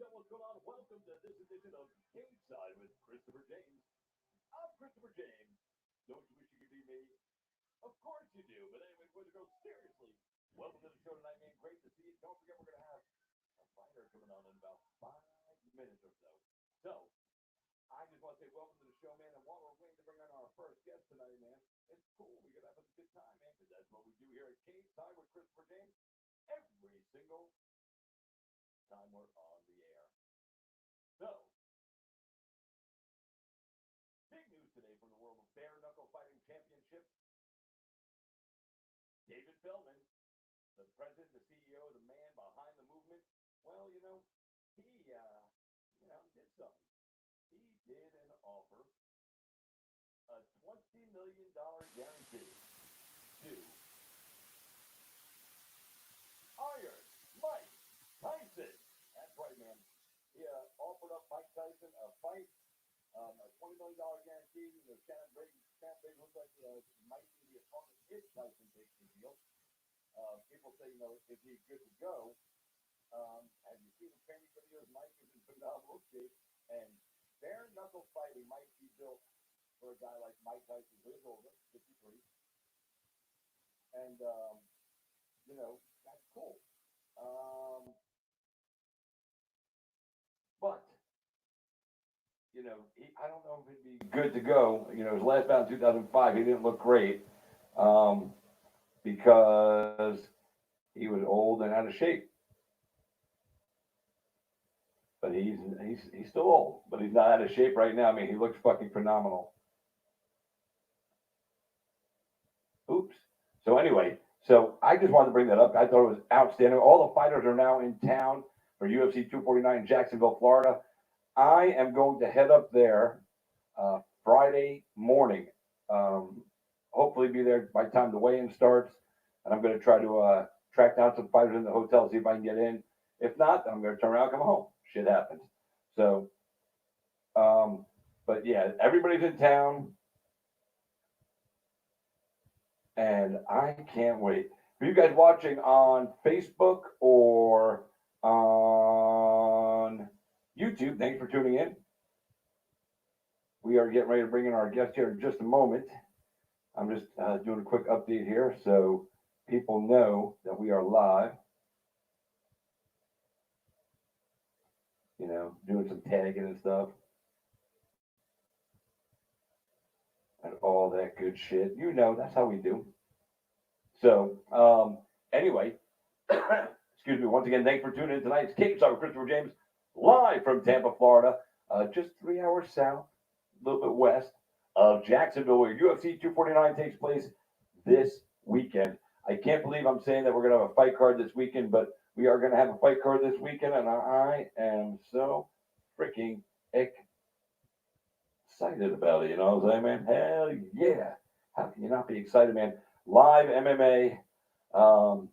gentlemen, what's going on? Welcome to this edition of Stateside with Christopher James. I'm Christopher James. Don't you wish you could be me? Of course you do. But anyway, we're going to go seriously. Welcome to the show tonight, man. Great to see you. Don't forget, we're going to have a fighter coming on in about 5 minutes or so. So, I just want to say welcome to the show, man. And while we're waiting to bring on our first guest tonight, man, it's cool. We're going to have a good time, man, because that's what we do here at Stateside with Christopher James every single time we're on the air. So, big news today from the World of Bare Knuckle Fighting Championship. David Feldman, the president, the CEO, the man behind the movement, well, he, did something. He did an offer, a $20 million guarantee to Iron Mike Tyson. That's right, man. He offered up Mike Tyson a fight, a $20 million guarantee. Shannon Brady looks like might be the opponent if Tyson takes the deal. People say, is he good to go? Have you seen the training videos? Mike is in phenomenal shape, and bare knuckle fighting might be built for a guy like Mike Tyson, who is older, 53. And, that's cool. But, I don't know if it'd be good to go. His last bout in 2005, he didn't look great because he was old and out of shape. But he's still old, but he's not out of shape right now. I mean, he looks fucking phenomenal. Oops. So anyway, I just wanted to bring that up. I thought it was outstanding. All the fighters are now in town for UFC 249 in Jacksonville, Florida. I am going to head up there Friday morning. Hopefully be there by the time the weigh-in starts. And I'm going to try to track down some fighters in the hotel, see if I can get in. If not, then I'm going to turn around and come home. Shit happens. So, but yeah, everybody's in town. And I can't wait. For you guys watching on Facebook or on YouTube, thanks for tuning in. We are getting ready to bring in our guest here in just a moment. I'm just doing a quick update here so people know that we are live. Doing some tagging and stuff. And all that good shit. That's how we do. So, anyway, excuse me, once again, thanks for tuning in tonight. It's Stateside with Christopher James, live from Tampa, Florida, just 3 hours south, a little bit west of Jacksonville, where UFC 249 takes place this weekend. I can't believe I'm saying that we're going to have a fight card this weekend, but we are going to have a fight card this weekend, and I am so freaking excited about it. You know what I'm saying, man? Hell yeah. How can you not be excited, man? Live MMA. Oh,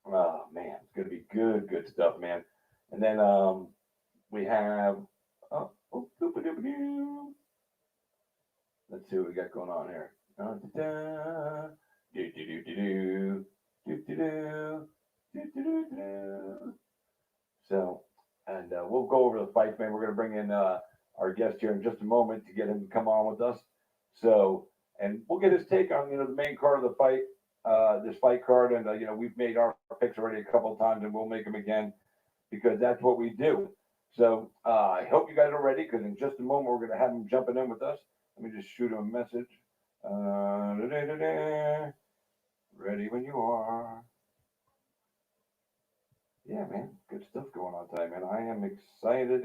man. It's going to be good stuff, man. And then we have... let's see what we got going on here. So, and we'll go over the fights, man. We're going to bring in our guest here in just a moment to get him to come on with us. So, and we'll get his take on, the main card of the fight, this fight card. And, we've made our picks already a couple of times, and we'll make them again because that's what we do. So, I hope you guys are ready because in just a moment, we're going to have him jumping in with us. Let me just shoot him a message. Ready when you are. Yeah, man, good stuff going on tonight, man. I am excited.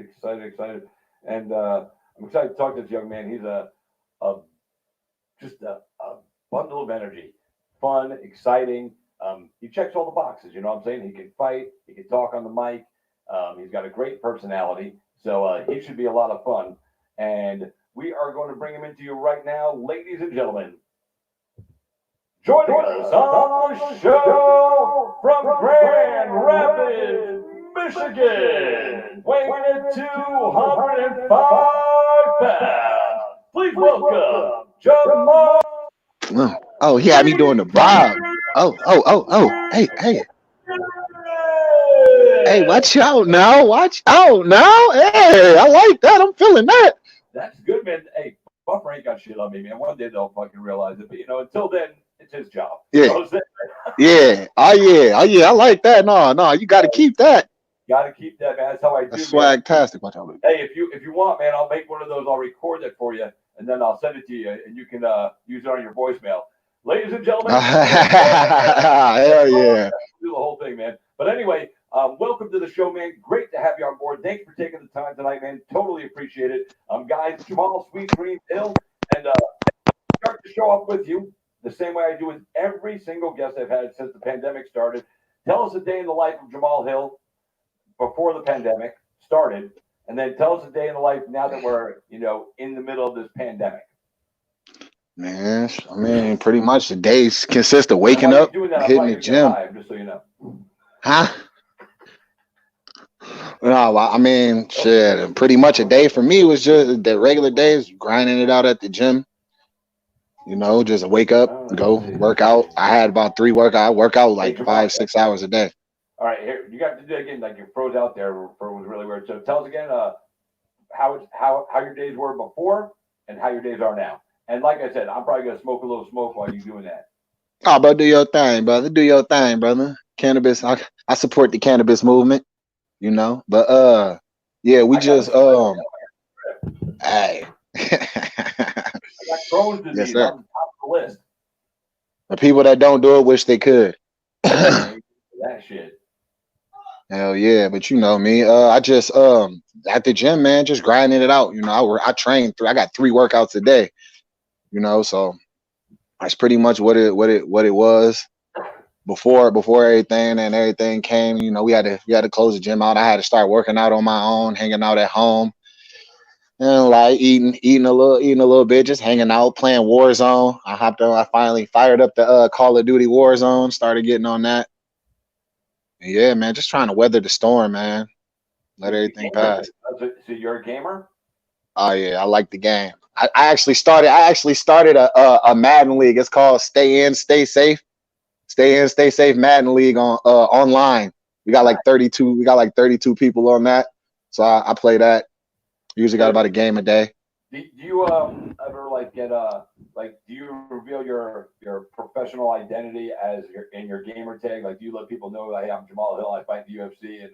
And I'm excited to talk to this young man. He's just a bundle of energy. Fun, exciting. He checks all the boxes, you know what I'm saying? He can fight. He can talk on the mic. He's got a great personality. So he should be a lot of fun. And we are going to bring him into you right now, ladies and gentlemen. Joining us on the show from Grand Rapids, Michigan, weighing in 205 pounds. Please welcome Jamahal. Oh, he had me doing the bob. Oh. Hey. Hey, watch out now. Watch out now. Hey, I like that. I'm feeling that. That's good, man. Hey, Buffer ain't got shit on me, man. One day they'll fucking realize it. But until then, it's his job. You know Yeah. what I'm saying? Yeah. Oh yeah. Oh yeah. I like that. No, no, you got to keep that. Got to keep that, man. That's how I That's do, man. swag-tastic. Watch out. Hey, if you want, man, I'll make one of those. I'll record that for you, and then I'll send it to you, and you can use it on your voicemail. Ladies and gentlemen, Hell yeah. do the whole thing, man. But anyway, welcome to the show, man. Great to have you on board. Thanks for taking the time tonight, man. Totally appreciate it. Guys, Jamal Sweet Dream Hill, and start the show off with you the same way I do with every single guest I've had since the pandemic started. Tell us a day in the life of Jamal Hill before the pandemic started, and then tell us a day in the life now that we're in the middle of this pandemic. Man, I mean, pretty much the days consist of And waking while you're up, doing that, I'm hitting probably the gonna get gym. high, just so you know. Huh? No, I mean, shit. Pretty much a day for me was just the regular days, grinding it out at the gym. Just wake up, go work out. I had about three workout. I work out Hey, like Jamal. 5, 6 hours a day. All right, here you got to do it again. Like you froze out there for it was really weird. So tell us again how your days were before and how your days are now. And like I said, I'm probably gonna smoke a little smoke while you're doing that. Oh, bro, do your thing, brother. Do your thing, brother. Cannabis. I support the cannabis movement. But yeah, we I got a just script. hey. I got Crohn's Yes, disease. sir. I'm top of the list. The people that don't do it wish they could. Man, that shit. Hell yeah, but you know me. I just at the gym, man, just grinding it out. I train I got 3 workouts a day. So that's pretty much what it was before everything came. We had to close the gym out. I had to start working out on my own, hanging out at home, and like eating a little bit, just hanging out, playing Warzone. I hopped on. I finally fired up the Call of Duty Warzone. Started getting on that. And yeah, man, just trying to weather the storm, man. Let The everything gamer pass. thing. So you're a gamer? Oh yeah, I like the game. I actually started. a Madden league. It's called Stay In, Stay Safe. Stay In, Stay Safe Madden League on online. We got like 32. We got like 32 people on that. So I play that. Usually got about a game a day. Do you ever like get like do you reveal your professional identity as your gamer tag? Like do you let people know like, hey, I'm Jamal Hill, I fight in the UFC, and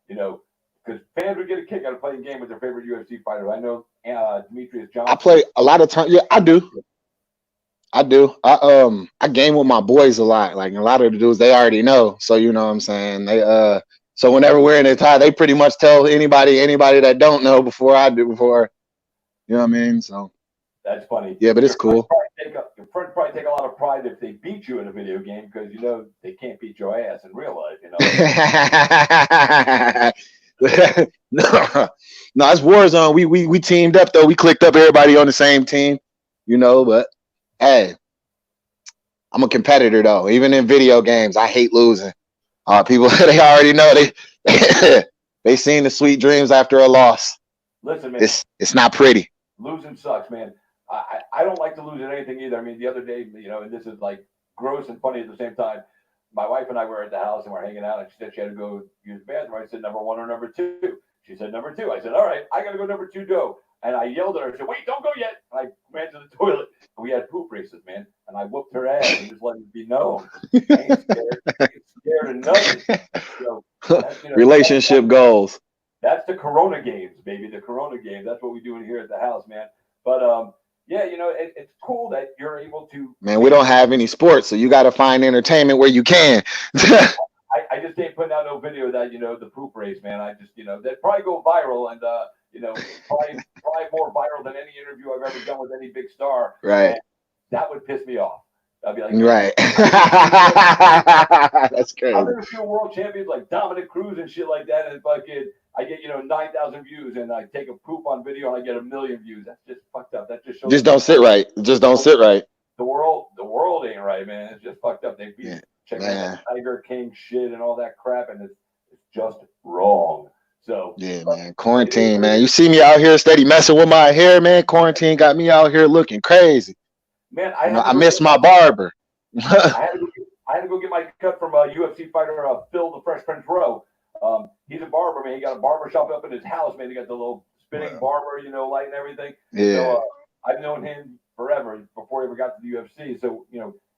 you know because fans would get a kick out of playing a game with their favorite UFC fighter. I know Demetrius I Johnson. play a lot of time. Yeah, I do. I do. I game with my boys a lot. Like a lot of the dudes, they already know. So you know what I'm saying. So whenever we're in a tie, they pretty much tell anybody that don't know before I do. Before you know what I mean. So That's funny. yeah, but it's cool. Your friends probably take a lot of pride if they beat you in a video game because they can't beat your ass in real life. no, no, it's Warzone. We teamed up though. We clicked up everybody on the same team. But hey, I'm a competitor though. Even in video games, I hate losing. People they already know they seen the sweet dreams after a loss. Listen, man, it's not pretty. losing sucks, man. I don't like to lose at anything either. I mean, the other day, and this is like gross and funny at the same time. My wife and I were at the house and we're hanging out, and she said she had to go use the bathroom. I said number one or number two. She said number two. I said, all right, I got to go number two, go. And I yelled at her. I said, wait, don't go yet. And I ran to the toilet. We had poop races, man. And I whooped her ass and just let it be known. I ain't scared. I ain't scared of nothing. Relationship goals. That's the Corona games, baby. The Corona games. That's what we do in here at the house, man. But yeah, it's cool that you're able to. Man, we don't have any sports, so you got to find entertainment where you can. I just ain't putting out no video of that, the poop race, man. I just, that probably go viral and, probably more viral than any interview I've ever done with any big star. Right. And that would piss me off. I'd be like, right. That's crazy. I've been a few world champions like Dominic Cruz and shit like that, and fucking, I get 9,000 views, and I take a poop on video and I get 1,000,000 views. That's just fucked up. That just shows. Just don't sit right. Just don't sit right. The world ain't right, man. It's just fucked up. They beat checking out Tiger King shit and all that crap, and it's just wrong. So yeah, man. Quarantine, man. You see me out here steady messing with my hair, man. Quarantine got me out here looking crazy. Man, I miss my barber. I had to go get my cut from a UFC fighter, Phil the Fresh Prince Rowe. he's a barber, man. He got a barber shop up in his house, man. He got the little spinning barber, light and everything. Yeah. So I've known him forever before he ever got to the UFC. So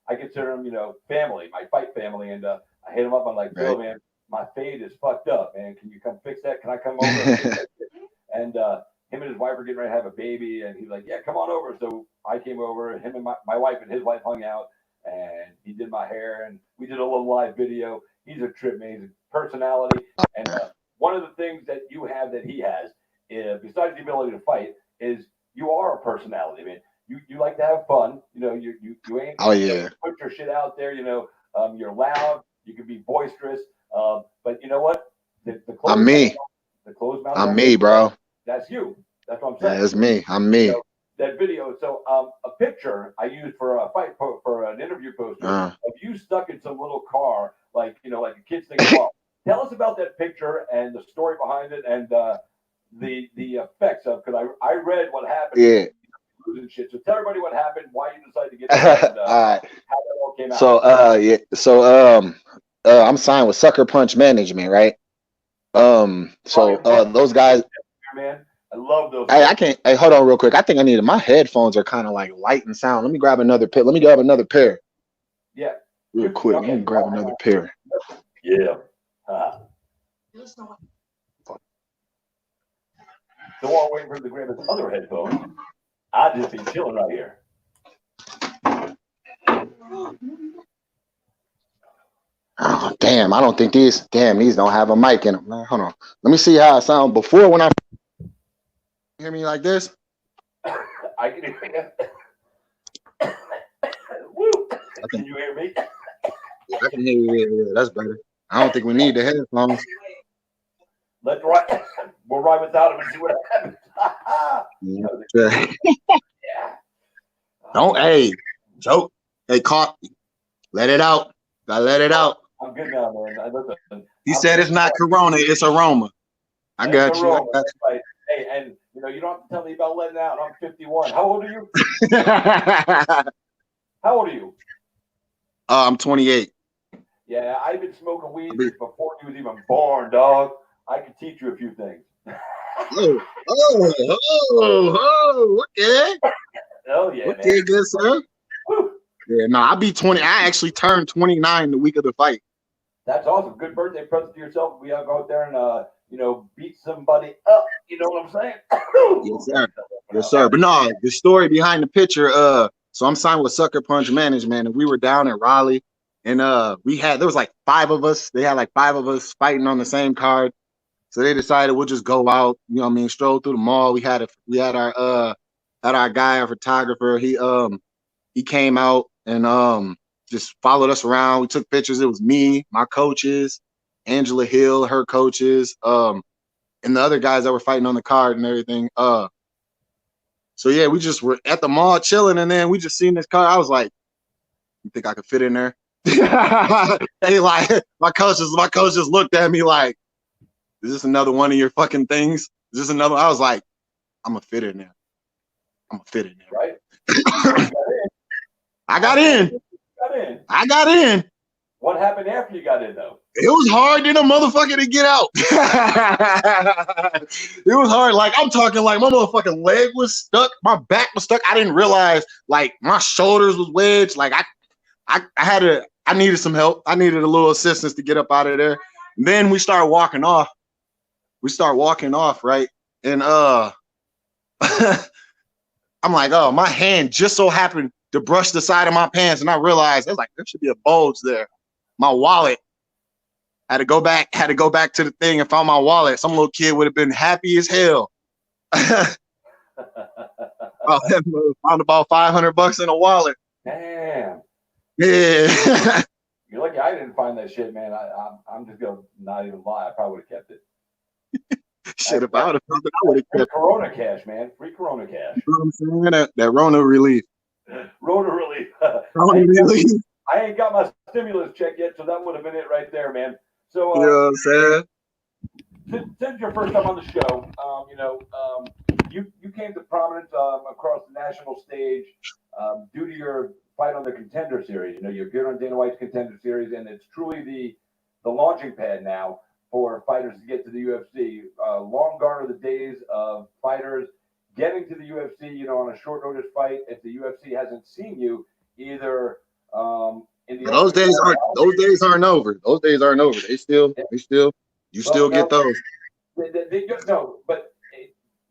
I consider him, family, my fight family, and I hit him up. I'm like, Phil, man, my fade is fucked up, man. Can you come fix that? Can I come over and fix that shit? And him and his wife are getting ready to have a baby, and he's like, yeah, come on over. So I came over, him and my wife and his wife hung out, and he did my hair, and we did a little live video. He's a trip, man. He's a personality. And one of the things that you have that he has, besides the ability to fight, is you are a personality, man. You like to have fun. You ain't put your shit out there. You're loud. You can be boisterous. But you know what? The I'm me. The closed mouth. I'm me, bro. That's you. That's what I'm saying. That's me. I'm me. That video. So a picture I used for a fight for an interview poster of you stuck in some little car, like a kid's thing car. Tell us about that picture and the story behind it and the effects of, because I read what happened. Yeah. And shit. So tell everybody what happened, why you decided to get that, and, all right. how that all came out. So So I'm signed with Sucker Punch Management, right? Those guys, man, I love those. Hey, I can't. Hey, hold on real quick. I think I needed my headphones are kind of like light and sound. Let me grab another pair. Yeah. Real quick. Let me grab another pair. Yeah. So while waiting for him to grab his other headphones, I'll just be chilling right here. Oh, damn. I don't think these don't have a mic in them. Hold on. Let me see how I sound before when I hear me like this. I can hear you. Woo. Can you hear me? I can hear you. Yeah, that's better. I don't think we need the headphones. We'll ride without them and see what happens. Yeah. Don't, joke. Hey, caught. Let it out. Gotta let it out. I'm good now, man. Listen, he said it's not Corona, it's aroma. I got you. Right. Hey, and you don't have to tell me about letting out. I'm 51. How old are you? How old are you? I'm 28. Yeah, I've been smoking weed before you was even born, dog. I can teach you a few things. Okay. Oh yeah, okay, man. Good sir. Woo. Yeah, no, I'll be 20. I actually turned 29 the week of the fight. That's awesome. Good birthday present to yourself. We all go out there and beat somebody up. You know what I'm saying? Yes, sir. Yes, sir. But no, the story behind the picture. So I'm signed with Sucker Punch Management, and we were down in Raleigh, and there was like 5 of us. They had like 5 of us fighting on the same card. So they decided we'll just go out, stroll through the mall. We had our guy, our photographer. He came out and just followed us around. We took pictures. It was me, my coaches, Angela Hill, her coaches, and the other guys that were fighting on the card and everything. So yeah, we just were at the mall chilling, and then we just seen this car. I was like, "You think I could fit in there?" Hey, like my coach just looked at me like, "Is this another one of your fucking things? Is this another?" I was like, "I'm gonna fit in there. I'm gonna fit in there." Right. I got in. What happened after you got in, though? It was hard in a motherfucker to get out. It was hard. Like, I'm talking like my motherfucking leg was stuck. My back was stuck. I didn't realize like my shoulders was wedged. Like I needed some help. I needed a little assistance to get up out of there. And then we start walking off. Right? And I'm like, oh, my hand just so happened to brush the side of my pants, and I realized there should be a bulge there. My wallet. Had to go back to the thing and found my wallet. Some little kid would have been happy as hell. Found about $500 in a wallet. Damn. Yeah. You're lucky I didn't find that shit, man. I'm just gonna not even lie. I probably would have kept it. Shit, if I would have found it, I would have kept it. Corona cash, man. Free Corona cash. You know what I'm saying? That Rona relief. Rona relief. I ain't got my stimulus check yet, so that would have been it right there, man. So, you know what I'm saying? Since your first time on the show, you came to prominence across the national stage due to your fight on the Contender Series. You're good on Dana White's Contender Series, and it's truly the launching pad now for fighters to get to the UFC. Long gone are the days of fighters getting to the UFC, on a short notice fight. If the UFC hasn't seen you, either in the Those days aren't over. Those days aren't over. You still get those. No, but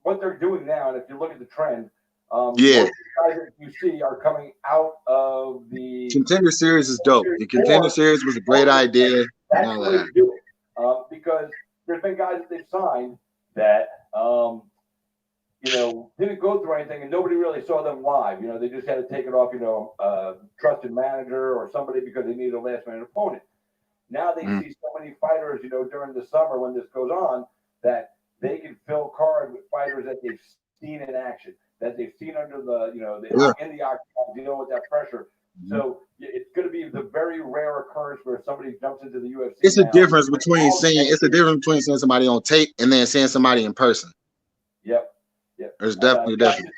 what they're doing now, and if you look at the trend, yeah, most guys that you see are coming out of the Contender Series is dope. The Contender Series was a great idea. That's the way to do it, because there's been guys that they've signed that didn't go through anything, and nobody really saw them live. They just had to take it off, a trusted manager or somebody because they needed a last-minute opponent. Now they see so many fighters, during the summer when this goes on, that they can fill card with fighters that they've seen in action, that they've seen under in the octagon, dealing with that pressure. So it's going to be the very rare occurrence where somebody jumps into the UFC. It's a difference between seeing somebody on tape and then seeing somebody in person. Yep. There's definitely Justin,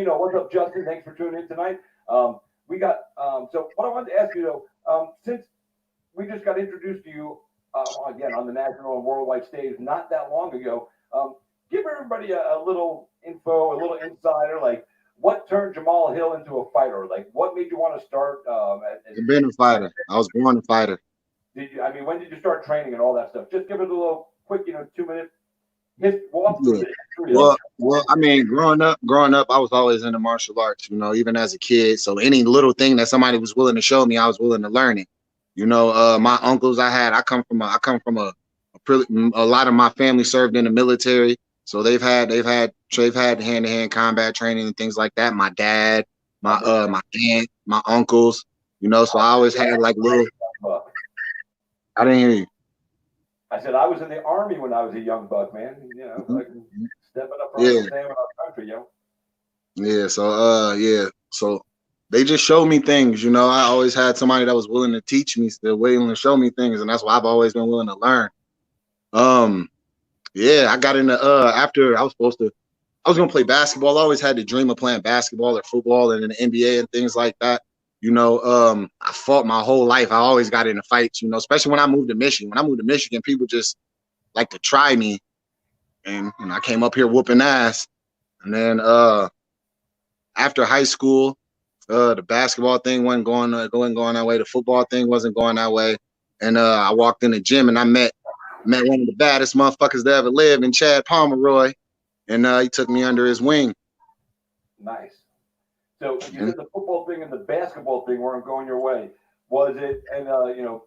what's up, Justin? Thanks for tuning in tonight. We got so what I wanted to ask you though, since we just got introduced to you again on the national and worldwide stage not that long ago, give everybody a little info, a little insider, like what turned Jamahal Hill into a fighter? Like what made you want to start? I've been a fighter. I was born a fighter. Did you? I mean, when did you start training and all that stuff? Just give it a little quick, 2-minute walk through the history. Well, I mean, growing up, I was always into martial arts. Even as a kid. So any little thing that somebody was willing to show me, I was willing to learn it. My uncles, I come from a lot of my family served in the military, so they've had hand-to-hand combat training and things like that. My dad, my aunt, my uncles, so I always had like little. I didn't hear you. I said I was in the Army when I was a young buck, man. Like stepping up for our country, Yeah. So they just showed me things, I always had somebody that was willing to teach me, still willing to show me things, and that's why I've always been willing to learn. I got into after I was gonna play basketball. I always had the dream of playing basketball or football and in the NBA and things like that. I fought my whole life. I always got into fights, especially when I moved to Michigan. When I moved to Michigan, people just like to try me, and I came up here whooping ass. And then after high school, the basketball thing wasn't going that way. The football thing wasn't going that way. And I walked in the gym and I met one of the baddest motherfuckers that ever lived in Chad Pomeroy. And he took me under his wing. Nice. So you said the football thing and the basketball thing weren't going your way. Was it, and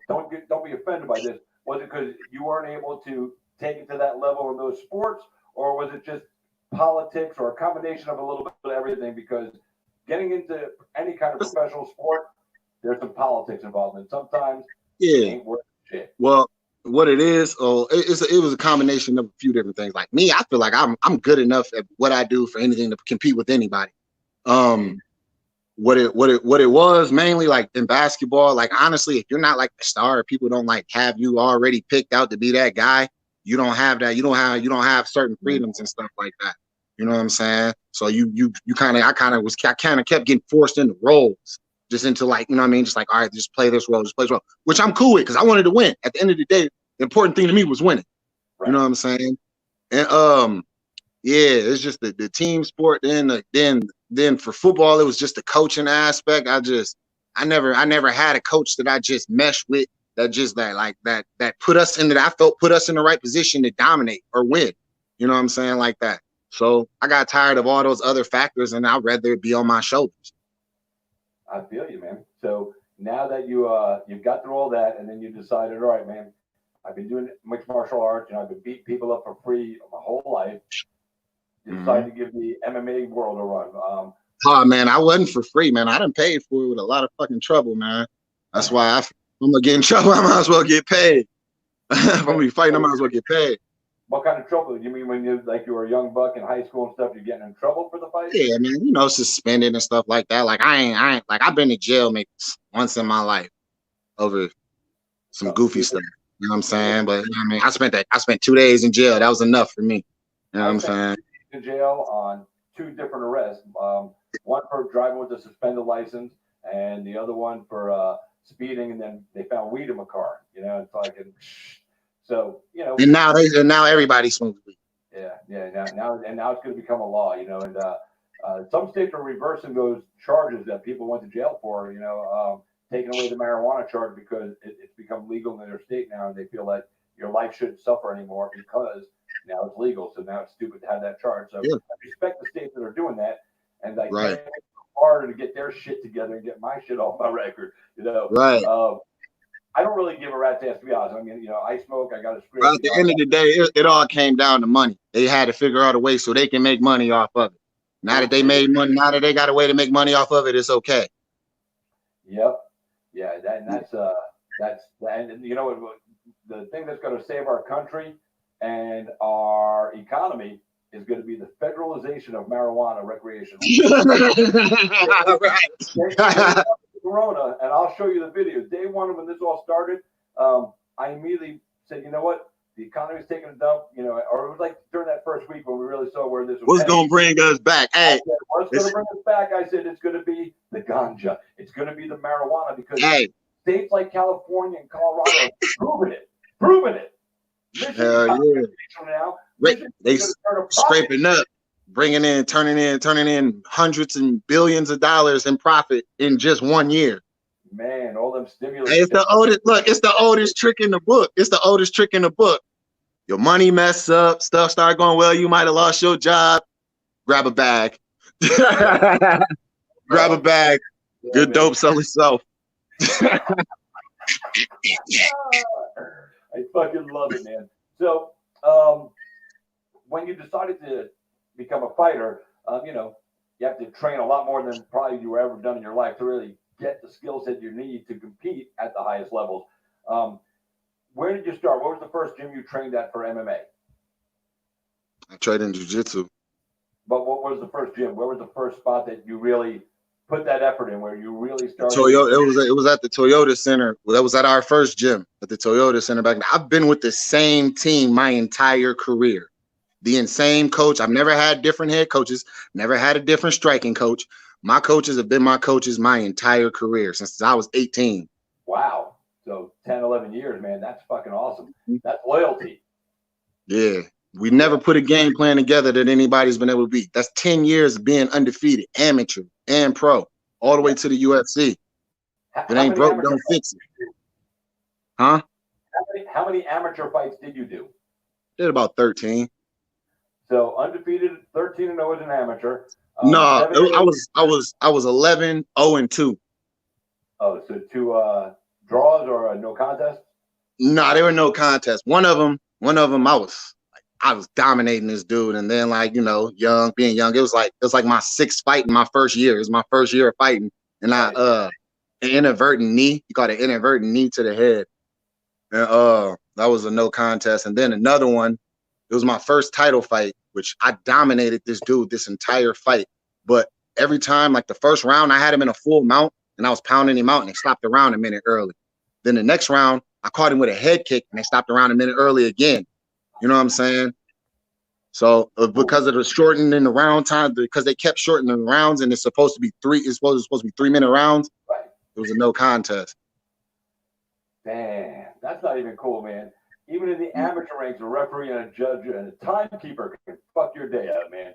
don't be offended by this, was it because you weren't able to take it to that level in those sports, or was it just politics or a combination of a little bit of everything? Because getting into any kind of professional sport, there's some politics involved, and sometimes it ain't worth shit. Well, what it is, it was a combination of a few different things. Like me, I feel like I'm good enough at what I do for anything to compete with anybody. What it was mainly, like in basketball, like honestly, if you're not like the star, people don't like have you already picked out to be that guy. You don't have that. You don't have certain freedoms and stuff like that. You know what I'm saying? So I kind of kept getting forced into roles, just into like, you know what I mean? Just like, all right, just play this role, which I'm cool with because I wanted to win. At the end of the day, the important thing to me was winning. Right. You know what I'm saying? And it's just the team sport. Then for football, it was just the coaching aspect. I never had a coach that I just meshed with that put us in the right position to dominate or win. You know what I'm saying? Like that. So I got tired of all those other factors, and I'd rather it be on my shoulders. I feel you, man. So now that you've got through all that, and then you decided, all right, man, I've been doing mixed martial arts, and I've been beating people up for free my whole life. You decided to give the MMA world a run. Oh man, I wasn't for free, man. I done paid for it with a lot of fucking trouble, man. That's why I'm gonna get in trouble. I might as well get paid. If I'm gonna be fighting, I might as well get paid. What kind of trouble? You mean when you were a young buck in high school and stuff, you're getting in trouble for the fight? Yeah, man, suspended and stuff like that. Like I ain't like I've been to jail maybe once in my life over some goofy stuff. You know what I'm saying? But I spent 2 days in jail. That was enough for me. You know what I'm saying? In jail on 2 different arrests. One for driving with a suspended license, and the other one for speeding. And then they found weed in my car. It's like, So, you know, And now everybody smokes weed. yeah. Now it's going to become a law, you know, and some states are reversing those charges that people went to jail for, you know, taking away the marijuana charge because it's become legal in their state now, and they feel like your life shouldn't suffer anymore because now it's legal. So now it's stupid to have that charge. So Yeah, I respect the states that are doing that, and I right, can't wait harder to get their shit together and get my shit off my record. You know, right. I don't really give a rat's ass to be honest. I mean, you know, I smoke. I got a But script. at You the know, end of the day, it all came down to money. They had to figure out a way so they can make money off of it. Now that they made money, now that they got a way to make money off of it, it's okay. Yep. Yeah. And you know what? The thing that's going to save our country and our economy is going to be the federalization of marijuana recreational. Day one of Corona, and I'll show you the video. Day one, when this all started, I immediately said, you know what? The economy's taking a dump, you know, or it was like during that first week when we really saw where this was What's heading. gonna bring us back? I Hey, said, what's going to bring us back? I said, it's going to be the ganja. It's going to be the marijuana because hey, states like California and Colorado are proving it. Michigan's hell got yeah. now. Wait, Michigan's they going to start a profit. scraping up, turning in hundreds and billions of dollars in profit in just 1 year. Man, all them stimulus. Hey, it's the oldest. Look, it's the oldest trick in the book. It's the oldest trick in the book. Your money mess up, stuff start going well. You might have lost your job. Grab a bag. Grab a bag. Good dope, sell itself. I fucking love it, man. So, when you decided to become a fighter, you know, you have to train a lot more than probably you were ever done in your life to really get the skill set you need to compete at the highest levels. Where did you start? What was the first gym you trained at for MMA? I trained in jiu-jitsu. But what was the first gym? Where was the first spot that you really put that effort in, where you really started? It was at the Toyota Center. Well, that was at our first gym at the Toyota Center back then. I've been with the same team my entire career. The same coach. I've never had different head coaches, never had a different striking coach. My coaches have been my coaches my entire career since I was 18. Wow. So 10, 11 years, man. That's fucking awesome. That's loyalty. Yeah. We never put a game plan together that anybody's been able to beat. That's 10 years of being undefeated, amateur and pro, all the way to the UFC. If it ain't broke, don't fix it. Huh? How many amateur fights did you do? Did about 13. So undefeated, 13-0 as an amateur. No, I was 11, 0 and 2. Oh, so two draws or no contest? No, there were no contests. One of them, I was dominating this dude, and then like being young, it was like my sixth fight in my first year. It was my first year of fighting, and an inadvertent knee. You call it inadvertent knee to the head, and that was a no contest. And then another one, it was my first title fight, which I dominated this dude this entire fight. But every time, like the first round, I had him in a full mount, and I was pounding him out, and they stopped the round a minute early. Then the next round, I caught him with a head kick, and they stopped the round a minute early again. You know what I'm saying? So because of the shortening in the round time, because they kept shortening the rounds, and it's supposed to be 3-minute rounds. Right. It was a no contest. Damn, that's not even cool, man. Even in the amateur ranks, a referee and a judge and a timekeeper can fuck your day up, man.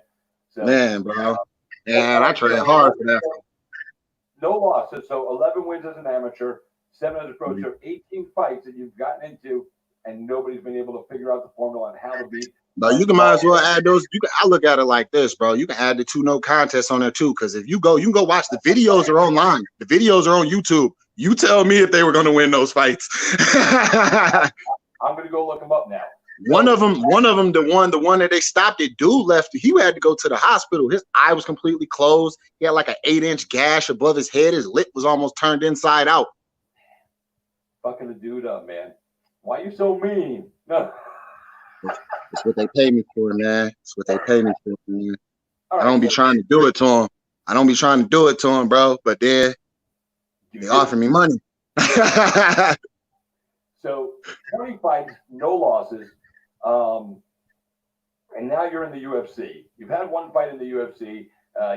So, man, bro. Yeah, I trained hard for that. No losses. So 11 wins as an amateur, 7 as a pro. So 18 fights that you've gotten into, and nobody's been able to figure out the formula on how to beat. But you can might as well add those. I look at it like this, bro. You can add the 2 no contests on there too, because if you can go watch the videos are online. The videos are on YouTube. You tell me if they were going to win those fights. I'm going to go look them up now. One of them, the one that they stopped it, dude left. He had to go to the hospital. His eye was completely closed. He had like an 8-inch gash above his head. His lip was almost turned inside out. Fucking the dude up, man. Why are you so mean? No. That's what they pay me for, man. That's what they pay me for, man. Right, I don't be trying to do it to him. Bro. But then they offer me money. So 20 fights, no losses. And now you're in the UFC. You've had one fight in the UFC.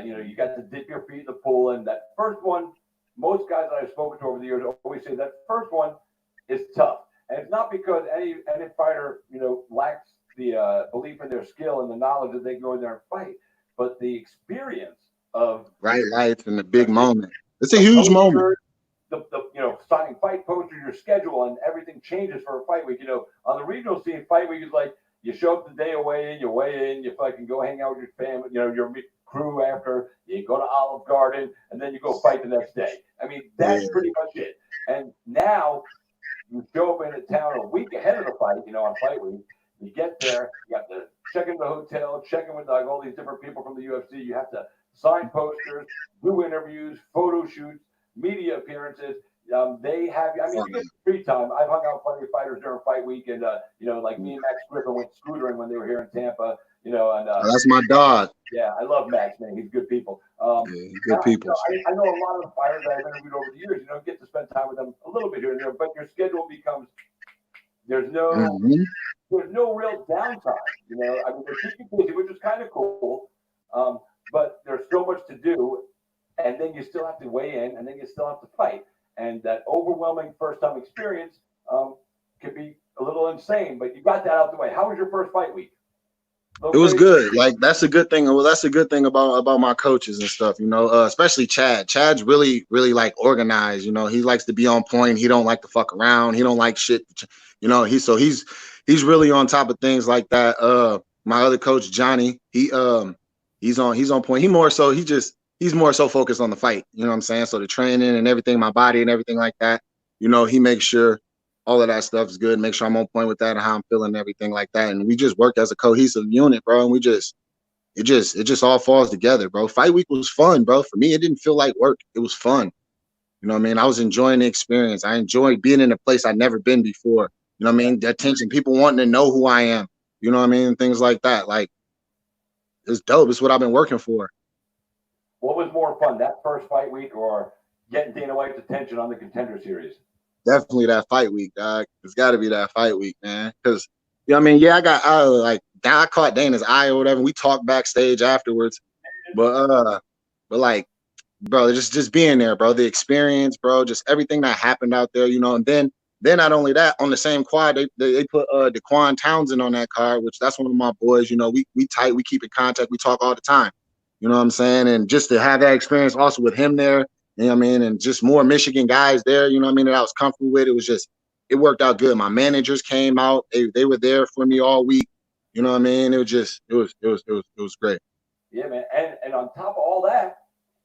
You got to dip your feet in the pool. And that first one, most guys that I've spoken to over the years always say that first one is tough. And it's not because any fighter, lacks the belief in their skill and the knowledge that they go in there and fight, but the experience of Right life in the big moment. It's a the huge moment. poster, the signing fight poster, your schedule, and everything changes for a fight week. On the regional scene, fight week is like you show up the day away in, you weigh in, you fucking go hang out with your family, your crew after, you go to Olive Garden, and then you go fight the next day. I mean, that's pretty much it. And now you show up in a town a week ahead of the fight, on fight week. You get there, you have to check in the hotel, check in with like all these different people from the UFC. You have to sign posters, do interviews, photo shoots, media appearances. They have, you get free time. I've hung out with plenty of fighters during fight week, and like me and Max Griffin went scootering when they were here in Tampa. And that's my dog. Yeah, I love Max, man. He's good people. Good people. I know a lot of the fighters that I've interviewed over the years. Get to spend time with them a little bit here and there, but your schedule becomes there's no real downtime. They keep you busy, which is kind of cool. But there's so much to do, and then you still have to weigh in, and then you still have to fight. And that overwhelming first-time experience could be a little insane, but you got that out the way. How was your first fight week? It was good. Like, that's a good thing. Well, that's a good thing about my coaches and stuff, especially Chad. Chad's really, really like organized. He likes to be on point. He don't like to fuck around. He don't like shit. He's really on top of things like that. My other coach, Johnny, he's on point. He's more so focused on the fight. You know what I'm saying? So the training and everything, my body and everything like that, he makes sure all of that stuff is good. Make sure I'm on point with that and how I'm feeling and everything like that. And we just work as a cohesive unit, bro. And it just all falls together, bro. Fight week was fun, bro. For me, it didn't feel like work. It was fun. You know what I mean? I was enjoying the experience. I enjoyed being in a place I'd never been before. You know what I mean? The attention, people wanting to know who I am. You know what I mean? Things like that. Like, it's dope. It's what I've been working for. What was more fun, that first fight week or getting Dana White's attention on the Contender Series? Definitely that fight week, dog. It's got to be that fight week, man. Because, yeah, I caught Dana's eye or whatever. We talked backstage afterwards. But like, bro, just being there, bro, the experience, bro, just everything that happened out there, and then not only that, on the same quad, they put Daquan Townsend on that card, which that's one of my boys. We tight, we keep in contact, we talk all the time. You know what I'm saying? And just to have that experience also with him there, you know what I mean? And just more Michigan guys there, you know what I mean, that I was comfortable with. It worked out good. My managers came out. They were there for me all week. You know what I mean? It was great. Yeah, man. And on top of all that,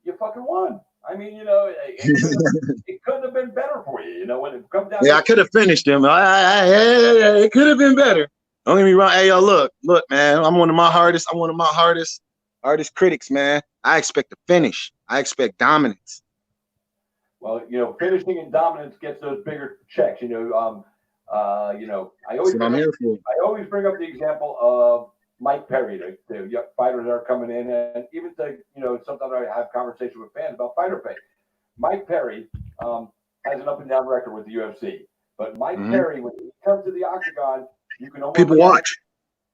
you fucking won. I mean, it couldn't have been better for you, when it comes down. Yeah, I could have finished him. It could have been better. Don't get me wrong. Hey, yo, look, man. I'm one of my hardest critics, man. I expect a finish. I expect dominance. Well, finishing and dominance gets those bigger checks. I always bring up the example of Mike Perry, the young fighters that are coming in, and even sometimes I have conversations with fans about fighter pay. Mike Perry has an up and down record with the UFC, but Mike Perry, when he comes to the octagon, you can almost people watch.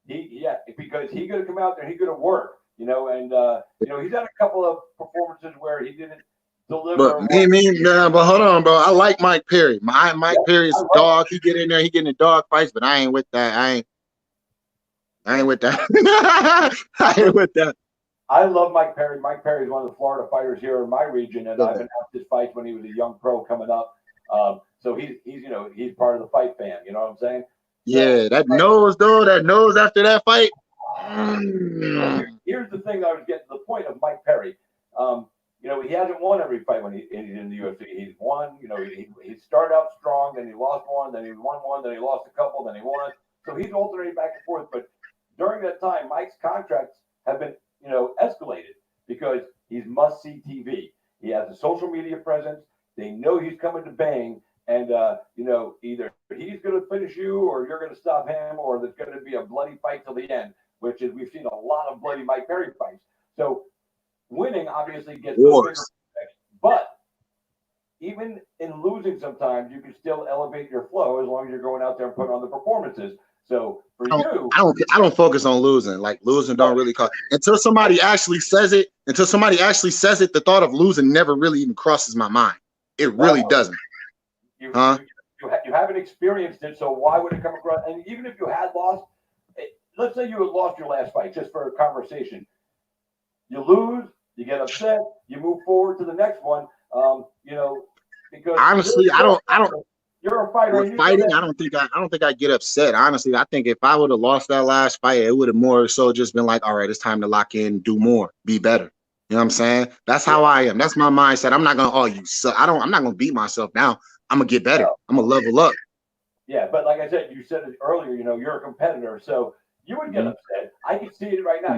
Because he's going to come out there, he's going to work, and he's had a couple of performances where he didn't deliver. But hold on, bro. I like Mike Perry. Mike Perry's a dog. He get in there, he get in the dog fights, but I ain't with that. I ain't with that. I ain't with that. I love Mike Perry. Mike Perry is one of the Florida fighters here in my region, and I've been at his fights when he was a young pro coming up. So he's part of the fight fam. You know what I'm saying? Yeah, that nose after that fight. Here's the thing that I was getting to the point of Mike Perry. He hasn't won every fight when he's in the UFC. He's won. He started out strong, then he lost one, then he won one, then he lost a couple, then he won. So he's alternating back and forth. But during that time, Mike's contracts have been, escalated because he's must-see TV. He has a social media presence. They know he's coming to bang, and either he's going to finish you, or you're going to stop him, or there's going to be a bloody fight till the end. Which is, we've seen a lot of bloody Mike Perry fights. So winning obviously gets those bigger effects, but even in losing, sometimes you can still elevate your flow as long as you're going out there and putting on the performances. So for you, I don't focus on losing. Like, losing don't really cause until somebody actually says it. The thought of losing never really even crosses my mind. It really doesn't. You have haven't experienced it, so why would it come across? And even if you had lost, let's say you had lost your last fight, just for a conversation, you lose, you get upset, you move forward to the next one. Because honestly, I don't. You're a fighter. With fighting, I don't think I get upset. Honestly, I think if I would have lost that last fight, it would have more so just been like, all right, it's time to lock in, do more, be better. You know what I'm saying? That's how I am. That's my mindset. I'm not gonna, oh, you suck. I'm not gonna beat myself down. I'm gonna get better. I'm gonna level up. Yeah, but like I said, you said it earlier, you're a competitor, so you would get upset. I can see it right now.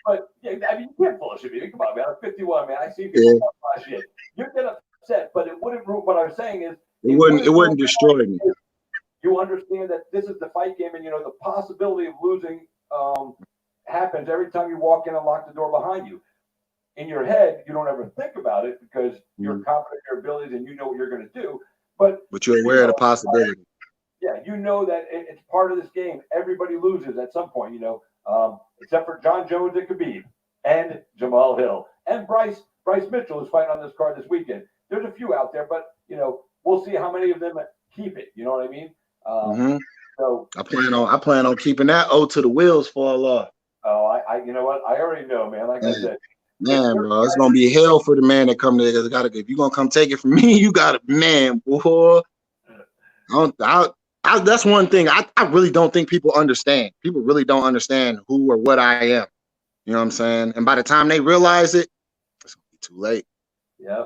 But yeah, I mean, you can't bullshit me. Come on, man. I'm 51, man. I see people talk about shit. You get upset, but it wouldn't. What I was saying is, it wouldn't destroy me. You understand that this is the fight game, and the possibility of losing happens every time you walk in and lock the door behind you. In your head, you don't ever think about it because you're confident in your abilities and you know what you're going to do. But you're aware of the possibility. Yeah, you know that it's part of this game. Everybody loses at some point, except for John Jones and Khabib and Jamahal Hill and Bryce Mitchell, who's fighting on this card this weekend. There's a few out there, but we'll see how many of them keep it. You know what I mean? So I plan on keeping that O to the wheels fall off. Oh, you know what? I already know, man. Like I said, man, bro, it's gonna be hell for the man that come there. If you're gonna come take it from me, you gotta, man, boy. That's one thing I really don't think people understand. People really don't understand who or what I am. You know what I'm saying? And by the time they realize it, it's gonna be too late. Yeah.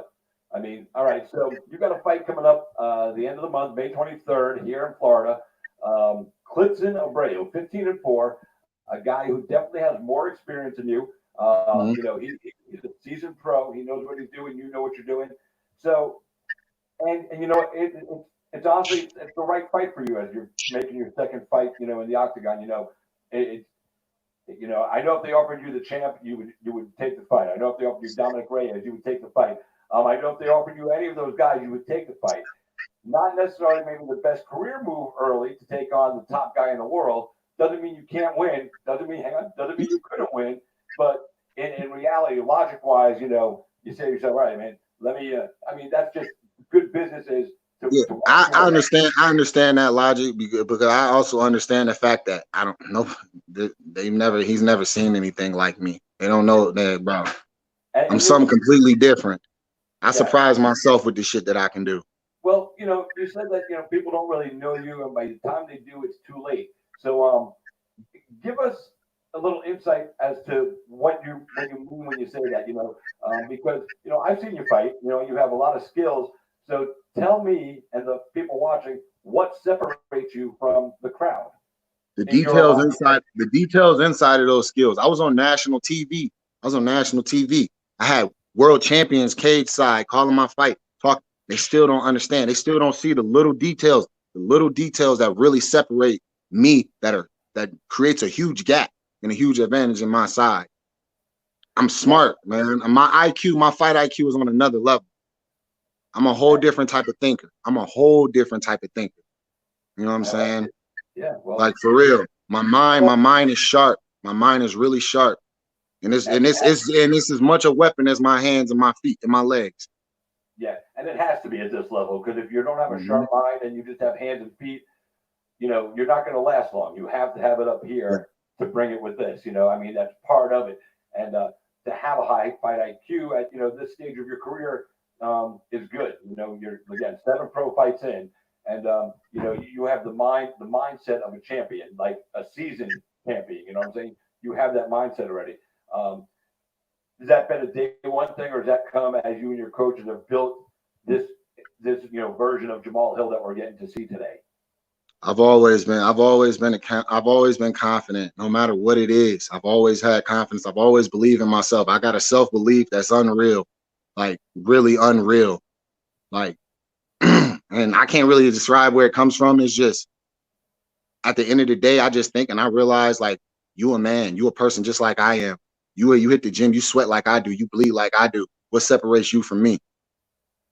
I mean, all right. So you got a fight coming up the end of the month, May 23rd, here in Florida. Clitson Abreu, 15-4, a guy who definitely has more experience than you. He's a seasoned pro. He knows what he's doing. You know what you're doing. So, and it's honestly it's the right fight for you as you're making your second fight. In the octagon. I know if they offered you the champ, you would take the fight. I know if they offered you Dominic Reyes, you would take the fight. I know if they offered you any of those guys, you would take the fight. Not necessarily maybe the best career move early to take on the top guy in the world. Doesn't mean you can't win. Doesn't mean you couldn't win. But in reality, logic-wise, you say to yourself, all right, man, let me. That's just good business. I understand that logic because I also understand the fact that I don't know. He's never seen anything like me. They don't know that, bro. I'm something completely different. I surprise myself with the shit that I can do. Well, you said that people don't really know you, and by the time they do, it's too late. So, give us a little insight as to what you mean when you say that. Because I've seen you fight. You have a lot of skills. So tell me and the people watching what separates you from the crowd. The details inside of those skills. I was on national TV. I had world champions cage side calling my fight, talk. They still don't understand. They still don't see the little details that really separate me that creates a huge gap and a huge advantage in my side. I'm smart, man. My fight IQ is on another level. I'm a whole different type of thinker. You know what I'm saying? Yeah. Well, like for real. My mind is sharp. My mind is really sharp. And it's as much a weapon as my hands and my feet and my legs. Yeah, and it has to be at this level because if you don't have a sharp mind and you just have hands and feet, you're not going to last long. You have to have it up here to bring it with this. That's part of it. And to have a high fight IQ at this stage of your career is good. You're again 7 pro fights in, and you have the mindset of a champion, like a seasoned champion. You know what I'm saying? You have that mindset already. Has that been a day one thing, or does that come as you and your coaches have built this version of Jamahal Hill that we're getting to see today? I've always been confident, no matter what it is. I've always had confidence. I've always believed in myself. I got a self-belief that's unreal, like really unreal. Like, and I can't really describe where it comes from. It's just at the end of the day, I just think and I realize, like, you a man, you a person just like I am. You hit the gym, you sweat like I do, you bleed like I do. What separates you from me?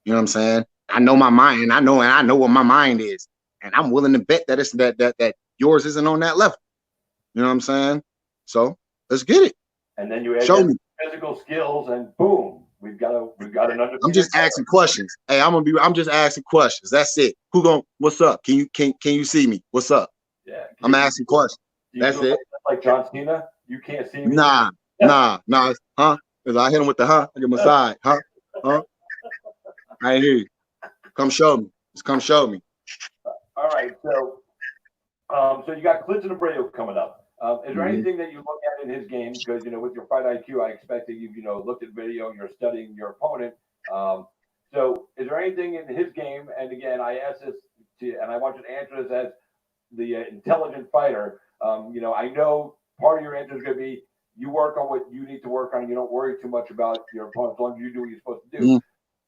You know what I'm saying? I know my mind, and I know what my mind is, and I'm willing to bet that it's that yours isn't on that level. You know what I'm saying? So let's get it. And then you add physical skills, and boom, we've got an undefeated. I'm just asking questions. Hey, I'm just asking questions. That's it. What's up? Can you see me? What's up? Yeah. I'm asking questions. That's it. Like John Cena? You can't see me? Nah. Huh? Because I hit him with the huh. I give him a side. Huh? I ain't hear you. Come show me. Just come show me. All right. So you got Clinton Abreu coming up. Is there anything that you look at in his game? Because with your fight IQ, I expect that you've looked at video and you're studying your opponent. So is there anything in his game? And again, I ask this and I want you to answer this as the intelligent fighter. I know part of your answer is going to be you work on what you need to work on. And you don't worry too much about your opponent as long as you do what you're supposed to do.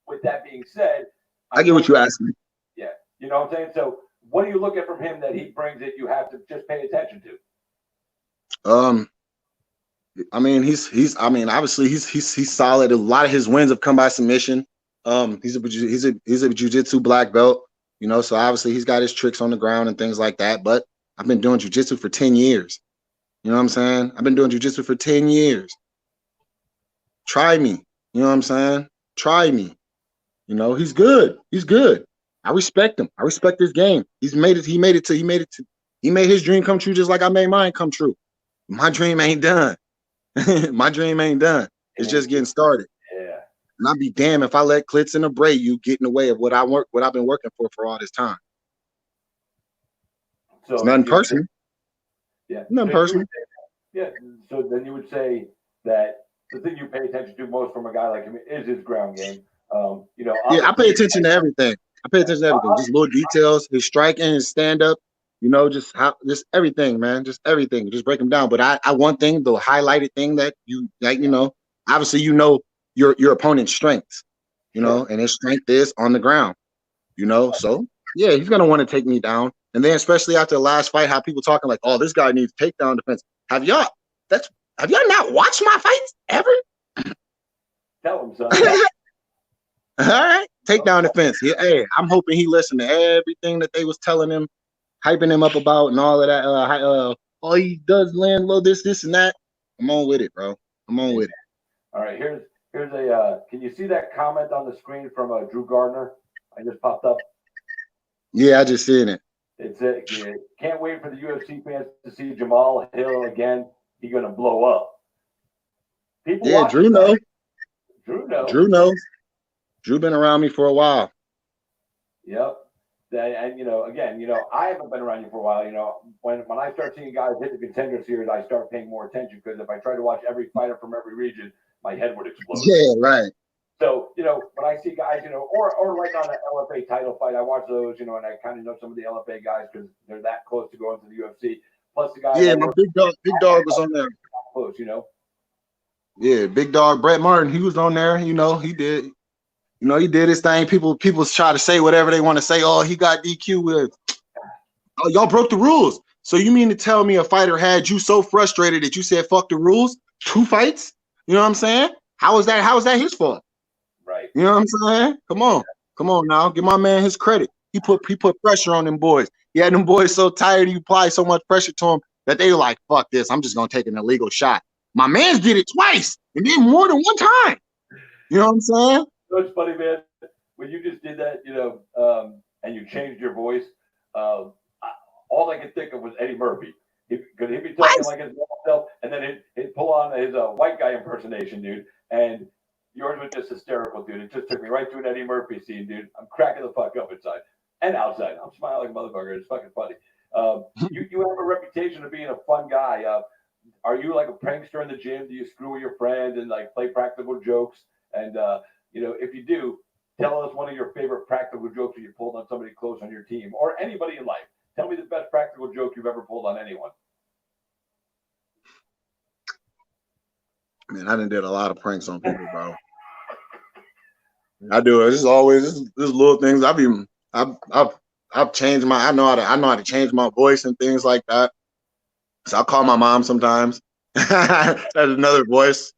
With that being said, I get what you asked me. Yeah, you know what I'm saying. So, what do you look at from him that he brings that you have to just pay attention to? I mean, obviously he's solid. A lot of his wins have come by submission. He's a jiu-jitsu black belt, so obviously he's got his tricks on the ground and things like that. But I've been doing jiu-jitsu for 10 years. You know what I'm saying? I've been doing jiu-jitsu for 10 years. Try me. You know what I'm saying? Try me. He's good. He's good. I respect him. I respect his game. He made his dream come true just like I made mine come true. My dream ain't done. My dream ain't done. It's just getting started. Yeah. And I'd be damned if I let Clits and Abreu get in the way of what I've been working for all this time. So it's nothing personal. Yeah. Nothing personal. Yeah. So then you would say that the thing you pay attention to most from a guy like him is his ground game. Yeah, I pay attention to everything. Just little details, his striking, his stand-up, just everything, man. Just everything. Just break them down. But I one thing, the highlighted thing that obviously your opponent's strengths, and his strength is on the ground. So yeah, he's gonna want to take me down. And then especially after the last fight, how people talking like, oh, this guy needs takedown defense. Have y'all not watched my fights ever? Tell him, son. All right, takedown defense. Yeah, hey, I'm hoping he listened to everything that they was telling him, hyping him up about, and all of that. Oh, he does land low, this, and that. I'm on with it, bro. I'm on with it. All right, here's a. Can you see that comment on the screen from Drew Gardner? I just popped up. Yeah, I just seen it. It's can't wait for the UFC fans to see Jamahal Hill again. He's gonna blow up. People Drew knows. Drew knows. Drew been around me for a while. Yep. And again, I haven't been around you for a while. When I start seeing guys hit the Contender Series, I start paying more attention because if I try to watch every fighter from every region, my head would explode. Yeah, right. So, when I see guys, or like on an LFA title fight, I watch those, and I kind of know some of the LFA guys because they're that close to going to the UFC. Plus the guys. Yeah, my big dog was on there. Close, Yeah, big dog Brett Martin, he was on there. He did. He did his thing. People try to say whatever they want to say. Oh, he got DQ with. Oh, y'all broke the rules. So you mean to tell me a fighter had you so frustrated that you said fuck the rules? 2 fights? You know what I'm saying? How is that his fault? Right. You know what I'm saying? Come on now. Give my man his credit. He put pressure on them boys. He had them boys so tired he applied so much pressure to them that they were like, fuck this. I'm just gonna take an illegal shot. My man's did it twice and then more than one time. You know what I'm saying? It's funny, man. When you just did that, and you changed your voice, all I could think of was Eddie Murphy. Because he'd be talking like his self, and then he'd pull on his white guy impersonation, dude. And yours was just hysterical, dude. It just took me right to an Eddie Murphy scene, dude. I'm cracking the fuck up inside and outside. I'm smiling like a motherfucker. It's fucking funny. You have a reputation of being a fun guy. Are you like a prankster in the gym? Do you screw with your friends and like play practical jokes? And if you do, tell us one of your favorite practical jokes that you pulled on somebody close on your team or anybody in life. Tell me the best practical joke you've ever pulled on anyone. Man, I done did a lot of pranks on people, bro. I do it. This is always this little things. I've changed my. I know how to change my voice and things like that. So I call my mom sometimes. That's another voice.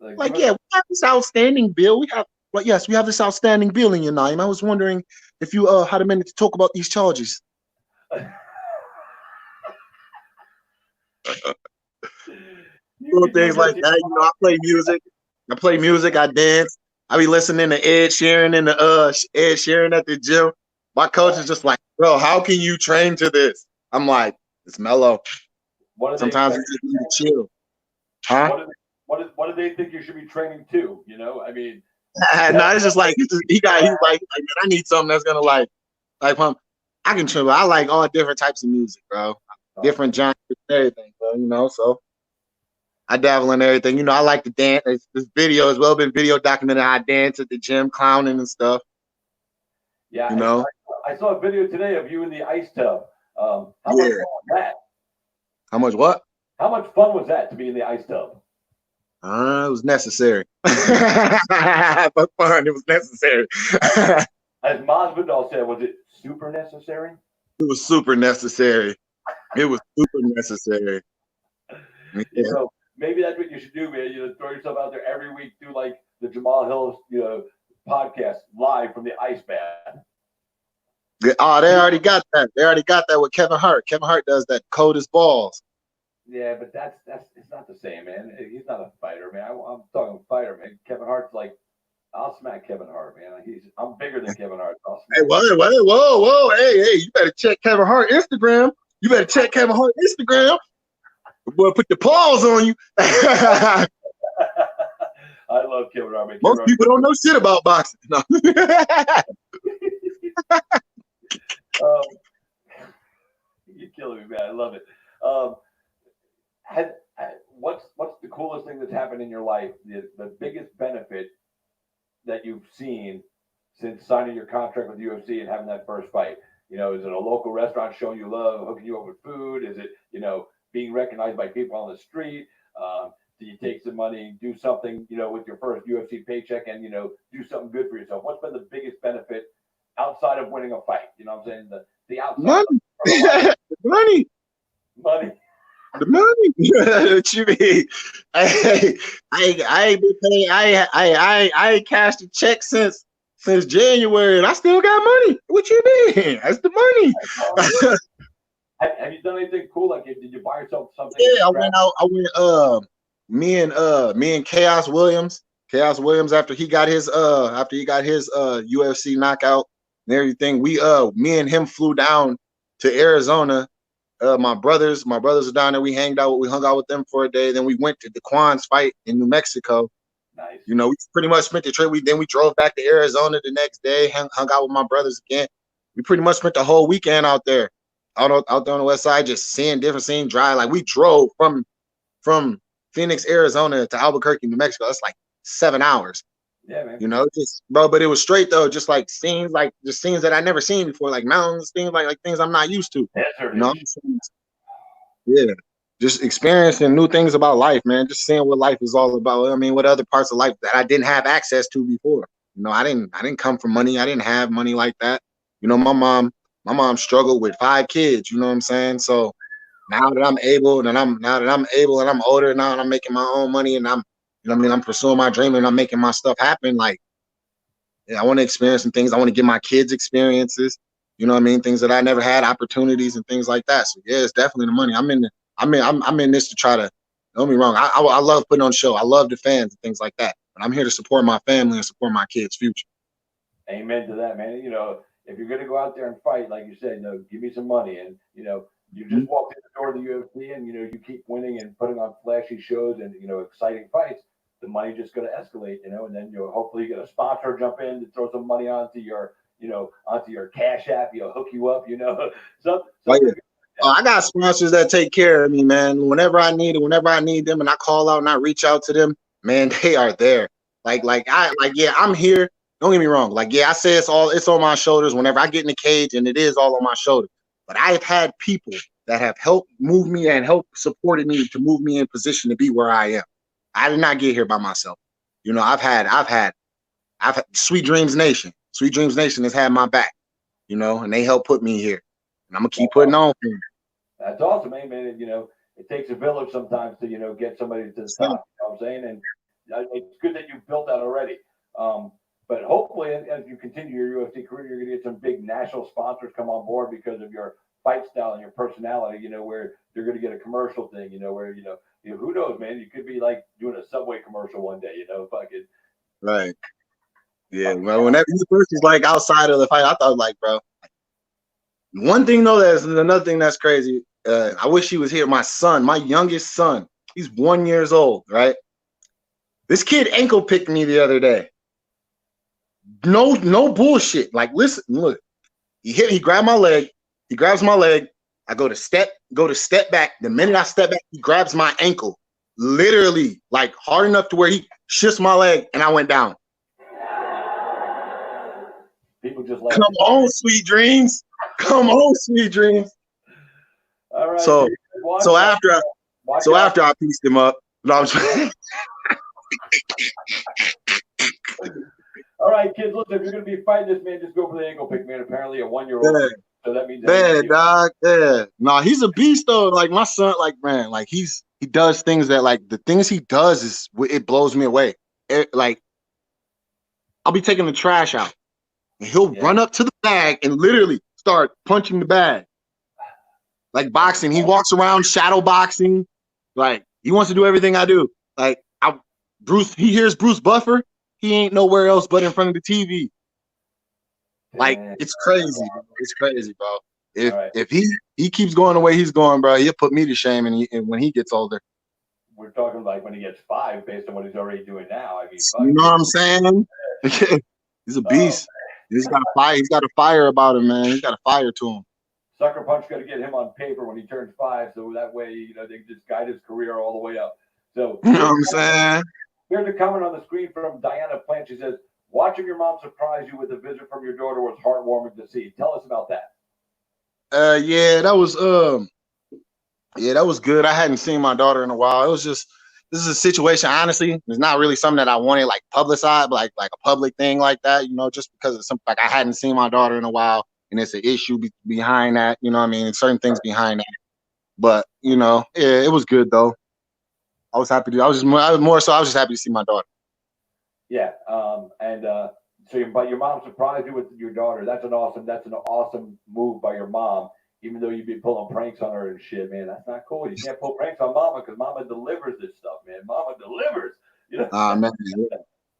Like, yeah, we have this outstanding bill. We have this outstanding bill in your name. I was wondering if you had a minute to talk about these charges. Little things like that. I play music. I dance. I be listening to Ed Sheeran and the Ed Sheeran at the gym. My coach is just like, bro, how can you train to this? I'm like, it's mellow. What do they Sometimes expect? you just need to chill. Huh? What do they think you should be training to? You know, I mean, No, it's just like he's like, man, I need something that's gonna like pump. I can chill. I like all different types of music, bro. Different genres and everything, bro. You know, so I dabble in everything. You know, I like to dance. This video as well been video documenting how I dance at the gym, clowning and stuff. yeah, You know, I saw a video today of you in the ice tub. How much yeah. fun was that? How much what? How much fun was that to be in the ice tub? It was necessary. But fun. It was necessary. As Masvidal said, was it super necessary? It was super necessary. It was super necessary. You Yeah. know, maybe that's what you should do, man. You know, throw yourself out there every week, do like the Jamal Hill, podcast live from the ice bath. Oh, they already got that. They already got that with Kevin Hart. Kevin Hart does that cold as balls. Yeah, but that's it's not the same, man. He's not a fighter, man. I'm talking fighter, man. Kevin Hart's like, I'll smack Kevin Hart, man. I'm bigger than Kevin Hart. I'll Hey, smack him. whoa, hey, you better check Kevin Hart Instagram. You better check Kevin Hart Instagram. Boy, put the paws on you. I love Kevin Hart, man. Most people don't know shit about boxing. No. You're killing me, man. I love it. Um, what's the coolest thing that's happened in your life? The biggest benefit that you've seen since signing your contract with UFC and having that first fight? You know, is it a local restaurant showing you love, hooking you up with food? Is it, being recognized by people on the street? Do you take some money, do something, with your first UFC paycheck and, do something good for yourself? What's been the biggest benefit outside of winning a fight? You know what I'm saying? The outside Money. Money. money. The money. What you mean? I ain't been paying. I ain't cashed a check since January, and I still got money. What you mean? That's the money. Have you done anything cool? Like, did you buy yourself something? Yeah, I went out. Me and Chaos Williams. Chaos Williams after he got his UFC knockout and everything. Me and him flew down to Arizona. My brothers were down there. We hung out with them for a day. Then we went to Daquan's fight in New Mexico. Nice. You know, we pretty much spent the trip. We drove back to Arizona the next day, hung out with my brothers again. We pretty much spent the whole weekend out there, out there on the west side, just seeing different scenes, drive. Like we drove from Phoenix, Arizona to Albuquerque, New Mexico. That's like 7 hours. Yeah, man. You know, just bro, but it was straight though, just like scenes that I never seen before, like mountains, things like things I'm not used to. Desert. You know, yeah, just experiencing new things about life, man. Just seeing what life is all about. I mean, what other parts of life that I didn't have access to before. You know, I didn't come from money. I didn't have money like that. You know, my mom struggled with 5 kids. You know what I'm saying? So now that I'm able, and I'm older now, and I'm making my own money, and I'm pursuing my dream, and I'm making my stuff happen. Like, yeah, I want to experience some things. I want to give my kids experiences. You know what I mean? Things that I never had, opportunities and things like that. So yeah, it's definitely the money. I'm in this to try to. Don't get me wrong. I love putting on a show. I love the fans and things like that. But I'm here to support my family and support my kids' future. Amen to that, man. If you're gonna go out there and fight, like you said, give me some money, and you just walked in the door of the UFC, and you keep winning and putting on flashy shows and exciting fights. The money just going to escalate, and then hopefully get a sponsor jump in to throw some money onto your Cash App, hook you up, something. Oh, I got sponsors that take care of me, man. Whenever I need them, and I call out and I reach out to them, man, they are there. Yeah, I'm here. Don't get me wrong. Like, yeah, I say it's on my shoulders whenever I get in the cage, and it is all on my shoulders. But I've had people that have helped move me and helped supported me to move me in position to be where I am. I did not get here by myself. You know, I've had Sweet Dreams Nation. Sweet Dreams Nation has had my back, and they helped put me here. And I'm gonna keep putting on for them. That's awesome, man. It takes a village sometimes to get somebody to the top. You know what I'm saying? And it's good that you've built that already. But hopefully, as you continue your UFC career, you're going to get some big national sponsors come on board because of your fight style and your personality. Where you're going to get a commercial thing. Where who knows, man? You could be like doing a Subway commercial one day. Fucking right. Yeah, well, when that first was like outside of the fight, I thought like, bro. One thing though, that's another thing that's crazy. I wish he was here. My son, my youngest son, he's 1 year old, right? This kid ankle picked me the other day. No bullshit. Like, listen, look, he grabbed my leg. He grabs my leg. I go to step back. The minute I step back, he grabs my ankle, literally, like hard enough to where he shifts my leg, and I went down. People just like, come on, sweet dreams. Come on, sweet dreams. All right. So after I pieced him up, no, I'm trying. All right, kids, listen, if you're going to be fighting this man, just go for the ankle pick, man. Apparently a 1-year-old. Yeah. So that means dog. Yeah. No, he's a beast though. Like my son, like man, like he does things that like the things he does is it blows me away. Like I'll be taking the trash out and he'll run up to the bag and literally start punching the bag. Like boxing. He walks around shadow boxing. Like he wants to do everything I do. Like he hears Bruce Buffer. He ain't nowhere else but in front of the TV. Like it's crazy. Bro. It's crazy, bro. If he keeps going the way he's going, bro, he'll put me to shame. And when he gets older, we're talking like when he gets 5, based on what he's already doing now. I mean, you know what I'm saying? He's a beast. He's got a fire. He's got a fire about him, man. He's got a fire to him. Sucker Punch got to get him on paper when he turns 5, so that way, they can just guide his career all the way up. So you know what I'm saying? Here's a comment on the screen from Diana Plant. She says, "Watching your mom surprise you with a visit from your daughter was heartwarming to see. Tell us about that." Yeah, that was good. I hadn't seen my daughter in a while. This is a situation. Honestly, it's not really something that I wanted like publicized, like a public thing like that. Just because it's something like I hadn't seen my daughter in a while, and it's an issue behind that. You know what I mean? Certain things behind that. But yeah, it was good though. I was happy to. I was just happy to see my daughter. Yeah, so your mom surprised you with your daughter. That's an awesome move by your mom. Even though you'd be pulling pranks on her and shit, man, that's not cool. You can't pull pranks on mama because mama delivers this stuff, man. Mama delivers. Man.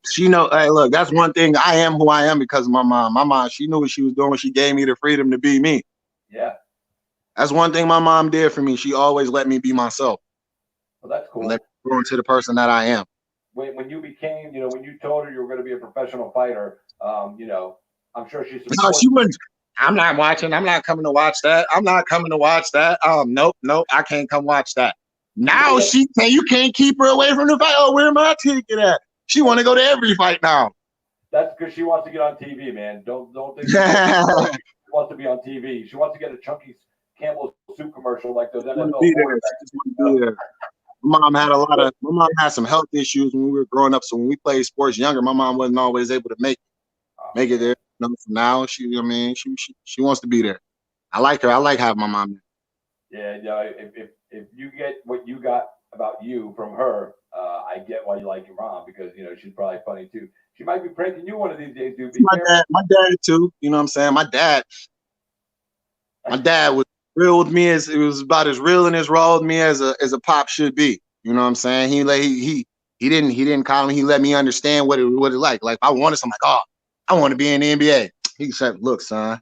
She know. Hey, look, that's one thing. I am who I am because of my mom. My mom, she knew what she was doing when she gave me the freedom to be me. Yeah. That's one thing my mom did for me. She always let me be myself. Well, that's cool. Let me grow into the person that I am. When you became, when you told her you were going to be a professional fighter, I'm sure she supported. No, she wouldn't. I'm not watching. I'm not coming to watch that. I'm not coming to watch that. Nope. I can't come watch that. Now you can't keep her away from the fight. Oh, where am I ticket at? She want to go to every fight now. That's because she wants to get on TV, man. Don't think she wants to be on TV. She wants to get a Chunky Campbell soup commercial like those NFL. My mom had some health issues when we were growing up. So when we played sports younger, my mom wasn't always able to make it there. Now she wants to be there. I like her. I like having my mom there. Yeah, if you get what you got about you from her, I get why you like your mom because she's probably funny too. She might be pranking you one of these days, dude. My dad too. You know what I'm saying? My dad was real with me it was about as real and as raw with me as a pop should be. You know what I'm saying? He didn't call me. He let me understand what it like. Like if I wanted something, like, I want to be in the NBA. He said, "Look, son,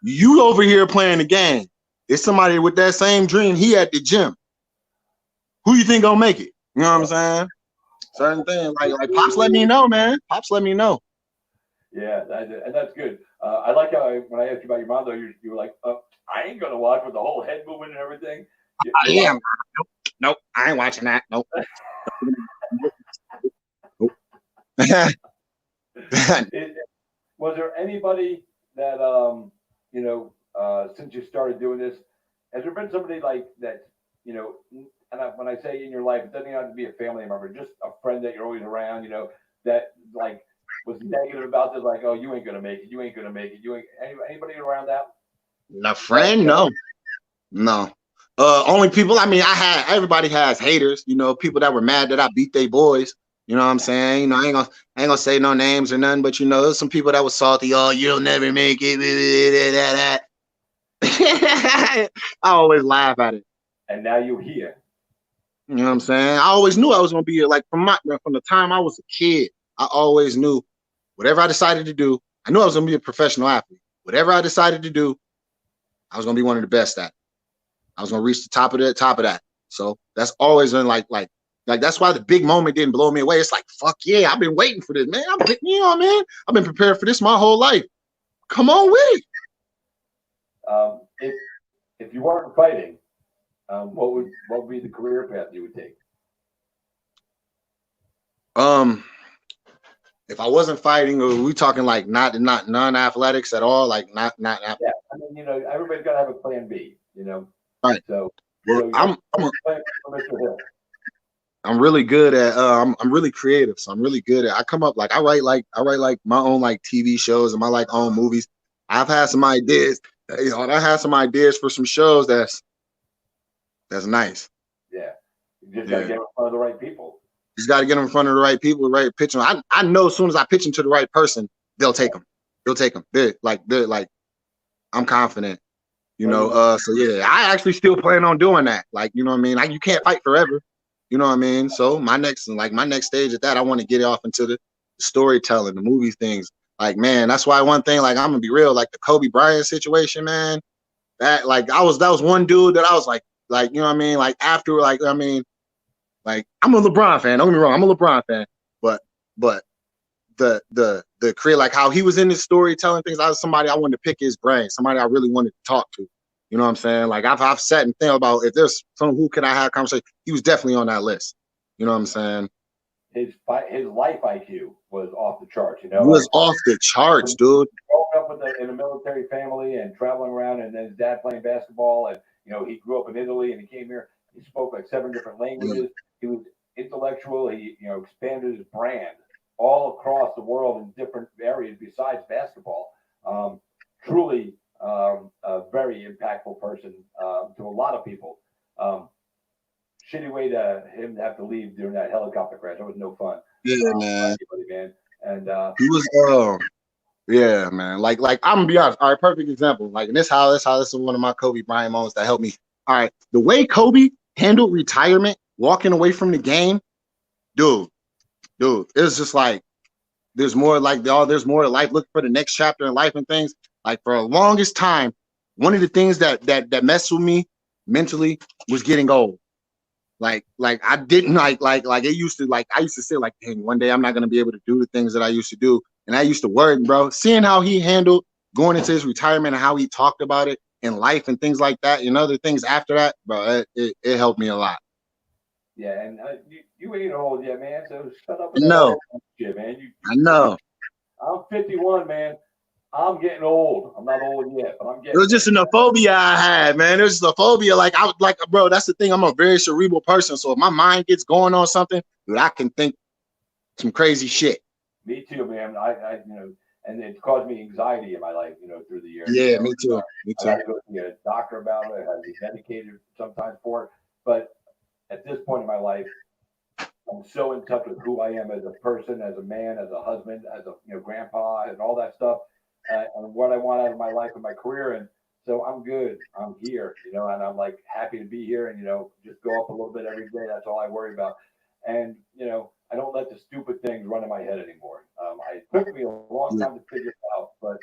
you over here playing the game. It's somebody with that same dream. He at the gym. Who you think gonna make it? You know what I'm saying? Certain things like Pops let me know, man. Pops let me know. Yeah, and that's good. I like how when I asked you about your mom, though, you were like, I ain't gonna watch with the whole head movement and everything. I am. Nope, I ain't watching that. Nope. Was there anybody that since you started doing this, has there been somebody like that? When I say in your life, it doesn't have to be a family member, just a friend that you're always around. That like was negative about this, like, oh, you ain't gonna make it. You ain't gonna make it. You ain't anybody around that? A friend? No. Only people. I mean, everybody has haters. People that were mad that I beat their boys. You know what I'm saying? I ain't gonna say no names or nothing, but there's some people that was salty. Oh, you'll never make it. I always laugh at it. And now you're here. You know what I'm saying? I always knew I was gonna be here. Like from the time I was a kid, I always knew whatever I decided to do, I knew I was going to be a professional athlete. Whatever I decided to do, I was going to be one of the best at. I was going to reach the top of that. So that's always been like that's why the big moment didn't blow me away. It's like, fuck yeah, I've been waiting for this, man. Man, I've been prepared for this my whole life. Come on with it. If you weren't fighting, what would be the career path you would take? If I wasn't fighting, or we talking like not non-athletics at all, like not. Yeah, I mean, you know, everybody's got to have a plan B. You know, right. So, well, you know, Mr. Hill. I'm really good at I'm really creative, so I'm really good at I come up like I write like my own like TV shows and my like own movies. I've had some ideas, you know, and I had some ideas for some shows that's nice. Yeah. You just gotta get in front of the right people. Just gotta get in front of the right people, right pitch them. I know as soon as I pitch them to the right person, they'll take them. They'll take them. They're like I'm confident. You know, so yeah, I actually still plan on doing that. Like, you know what I mean? Like, you can't fight forever. You know what I mean? So my next stage at that, I want to get off into the storytelling, the movie things. Like, man, that's why one thing, like, I'm gonna be real, like the Kobe Bryant situation, man. That was one dude that I was like, you know what I mean? Like after, like, I mean, like I'm a LeBron fan. Don't get me wrong, I'm a LeBron fan, but the career, like how he was in his storytelling things, I was somebody I wanted to pick his brain, somebody I really wanted to talk to. You know what I'm saying? Like I've sat and think about if there's someone who can I have a conversation. He was definitely on that list. You know what I'm saying? His life IQ was off the charts. You know, it was off the charts, dude. Growing up in a military family and traveling around, and then his dad playing basketball, and you know he grew up in Italy and he came here. He spoke like 7 different languages. He was intellectual. He expanded his brand all across the world in different areas besides basketball. Truly a very impactful person to a lot of people. Shitty way to him to have to leave during that helicopter crash. That was no fun. Yeah, man. Man. And he was yeah, man. Like I'm gonna be honest. All right, perfect example. Like, and this is one of my Kobe Bryant moments that helped me. All right, the way Kobe handled retirement, walking away from the game, dude, it's just like there's more there's more to life. Look for the next chapter in life and things. Like for the longest time, one of the things that messed with me mentally was getting old. Like I didn't like it used to, like I used to say like, dang, one day I'm not gonna be able to do the things that I used to do. And I used to worry, bro. Seeing how he handled going into his retirement and how he talked about it in life and things like that and other things after that, bro, it helped me a lot. Yeah, and you ain't old yet, man. So shut up. No, shit, man. I know. I'm 51, man. I'm getting old. I'm not old yet, but I'm getting. It was just a phobia I had, man. It was a phobia. Like I was like, bro, that's the thing. I'm a very cerebral person. So if my mind gets going on something, dude, I can think some crazy shit. Me too, man. I and it caused me anxiety in my life, through the years. Yeah, me too. Me too. I had to go see a doctor about it. I had to be medicated sometimes for it. But at this point in my life, I'm so in touch with who I am as a person, as a man, as a husband, as a grandpa, and all that stuff, and what I want out of my life and my career. And so I'm good. I'm here, and I'm like happy to be here, and just go up a little bit every day. That's all I worry about. And I don't let the stupid things run in my head anymore. It took me a long time to figure it out, but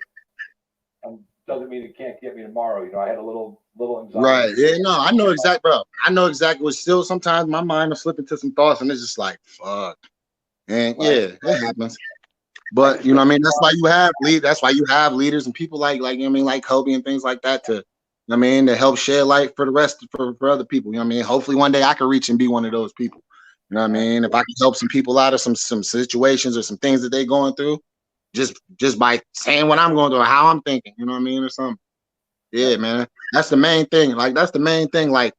doesn't mean it can't get me tomorrow. I had a little anxiety. Right. Yeah, no, I know exactly, bro. I know exactly what still sometimes my mind will slip into some thoughts and it's just like, fuck. And yeah, it happens. But you know what I mean? That's why you have leaders and people like like Kobe and things like that to to help share light for the rest for other people. You know what I mean? Hopefully one day I can reach and be one of those people. You know what I mean? If I can help some people out of some situations or some things that they're going through, just by saying what I'm going through or how I'm thinking, you know what I mean, or something. Yeah, man. That's the main thing. Like that's the main thing. Like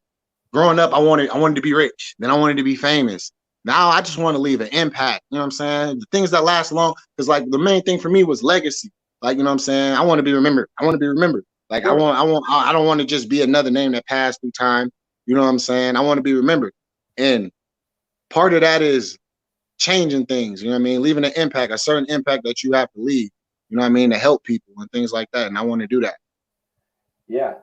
growing up, I wanted to be rich. Then I wanted to be famous. Now I just want to leave an impact. You know what I'm saying? The things that last long, because like the main thing for me was legacy. Like, you know what I'm saying? I want to be remembered. I want to be remembered. Like I don't want to just be another name that passed through time. You know what I'm saying? I want to be remembered. And part of that is changing things, you know what I mean? Leaving an impact, a certain impact that you have to leave, you know what I mean, to help people and things like that. And I want to do that. Yeah,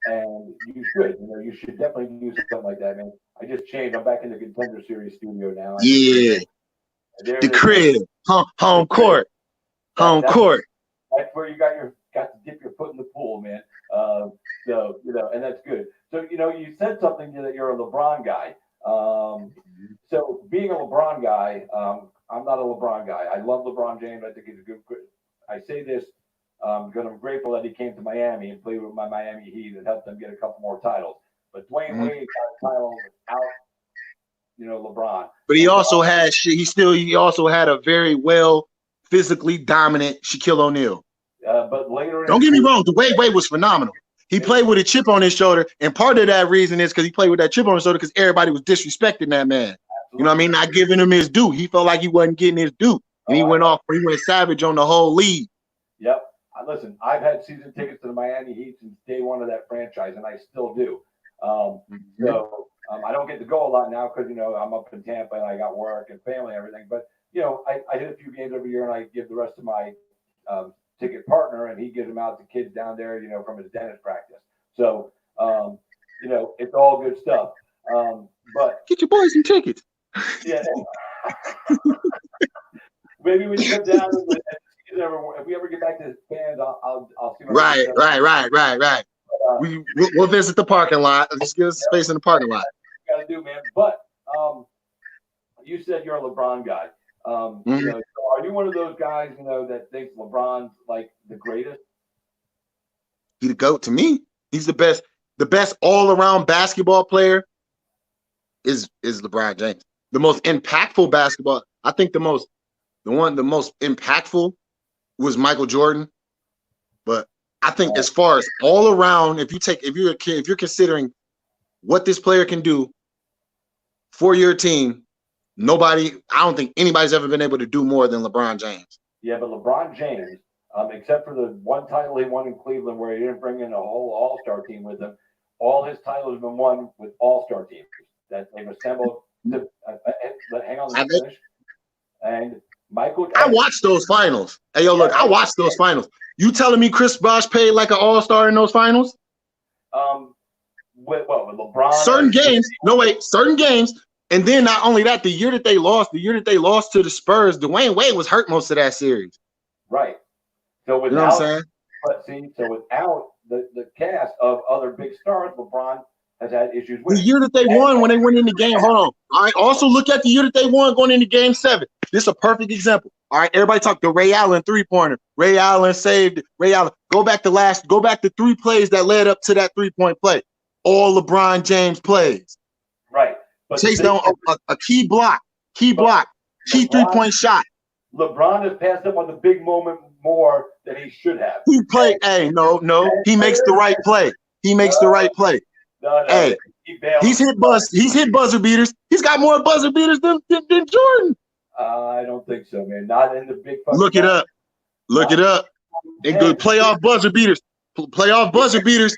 and you should definitely do something like that, man. I just changed. I'm back in the Contender Series studio now. The crib, home court, home court. That's where you got to dip your foot in the pool, man. So and that's good. So you said something that you're a LeBron guy. So being a LeBron guy, I'm not a LeBron guy. I love LeBron James. I think he's a good. I say this because I'm grateful that he came to Miami and played with my Miami Heat and helped them get a couple more titles. But Dwayne Wade got a title without, LeBron. But he also had he also had a very well physically dominant Shaquille O'Neal. But later, don't get me wrong, Dwayne Wade was phenomenal. He played with a chip on his shoulder, and part of that reason is because he played with that chip on his shoulder because everybody was disrespecting that man. Absolutely. You know what I mean? Not giving him his due. He felt like he wasn't getting his due, and he went savage on the whole league. Yep. Listen, I've had season tickets to the Miami Heat since day one of that franchise, and I still do. So I don't get to go a lot now because I'm up in Tampa and I got work and family and everything. But I hit a few games every year, and I give the rest of my ticket partner, and he gives them out to kids down there, from his dentist practice. So it's all good stuff. But get your boys some tickets. Yeah. Maybe when you come down, if we ever get back to fans, I'll see. Right. We'll visit the parking lot. Let's get space in the parking lot. Got to do, man. But you said you're a LeBron guy. So are you one of those guys, that thinks LeBron's like the greatest? He's the GOAT to me. He's the best. The best all-around basketball player is LeBron James. The most impactful basketball. I think the most impactful was Michael Jordan. But I think as far as all around, if you're considering what this player can do for your team, I don't think anybody's ever been able to do more than LeBron James. Yeah, but LeBron James, except for the one title he won in Cleveland where he didn't bring in a whole all-star team with him, all his titles have been won with all-star teams that they've assembled. Hang on, let me finish. And Michael, I watched those finals. Hey, yo, look, I watched those finals. You telling me Chris Bosh played like an all-star in those finals? With LeBron? Certain games. And then not only that, the year that they lost to the Spurs, Dwayne Wade was hurt most of that series. Right. So without, you know what I'm saying? But see, without the cast of other big stars, LeBron has had issues with. The year that they won when they went in the game. Hold on. All right. Also look at the year that they won going into Game 7. This is a perfect example. All right. Everybody talk the Ray Allen 3-pointer. Ray Allen saved. Ray Allen. Go back to 3 plays that led up to that 3-point play. All LeBron James plays. Right. But chase down a key block, key 3-point shot. LeBron has passed up on the big moment more than he should have. He played. No. He makes the right play. No, hey, he's hit buzzer beaters. He's got more buzzer beaters than Jordan. I don't think so, man. Not in the big. Look it up. And good playoff buzzer beaters. Playoff buzzer beaters.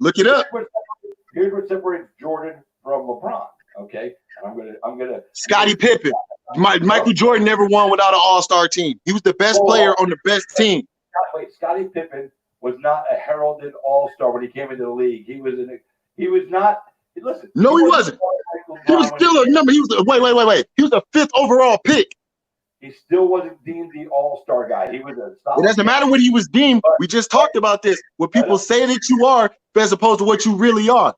Look it up. Here's what separates Jordan from LeBron. Okay, and I'm gonna. Scottie Pippen. Michael Jordan never won without an all-star team. He was the best player on the best team. Wait, Scottie Pippen was not a heralded all-star when he came into the league. He was not. Listen. No, he wasn't. He was still a number. He was wait. He was the 5th overall pick. He still wasn't deemed the all-star guy. He was a. It doesn't matter what he was deemed. We just talked about this. What people say that you are, as opposed to what you really are.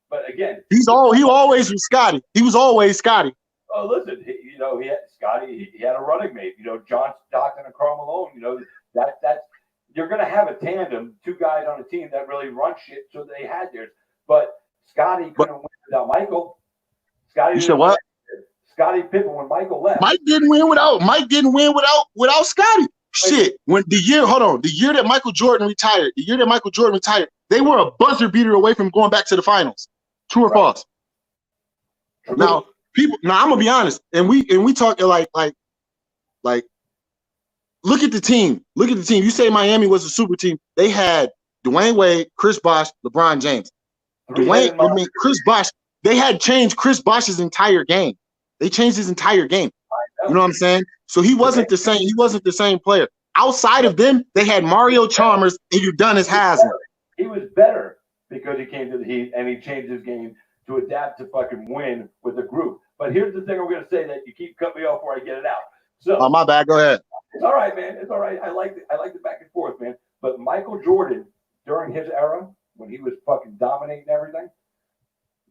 But again, he always was Scotty. He was always Scotty. Oh, listen, he had Scotty. He had a running mate. John Stockton and Karl Malone. That's you're going to have a tandem, 2 guys on a team that really run shit. So they had theirs, but Scotty couldn't win without Michael. You said what? Scottie Pippen when Michael left. Mike didn't win without Scotty. Shit. The year that Michael Jordan retired, they were a buzzer beater away from going back to the finals. True or false? Now, I'm gonna be honest, and we talk like look at the team. You say Miami was a super team. They had Dwayne Wade, Chris Bosh, LeBron James. Chris Bosh. They had changed Chris Bosh's entire game. They changed his entire game. You know what I'm saying? So he wasn't the same. He wasn't the same player. Outside of them, they had Mario Chalmers and Udonis Haslem. He was better because he came to the Heat and he changed his game. to adapt to fucking win with a group. But here's the thing I'm going to say that you keep cutting me off before I get it out. So, oh, my bad. Go ahead. It's all right, man. It's all right. I like the back and forth, man. But Michael Jordan, during his era, when he was fucking dominating everything,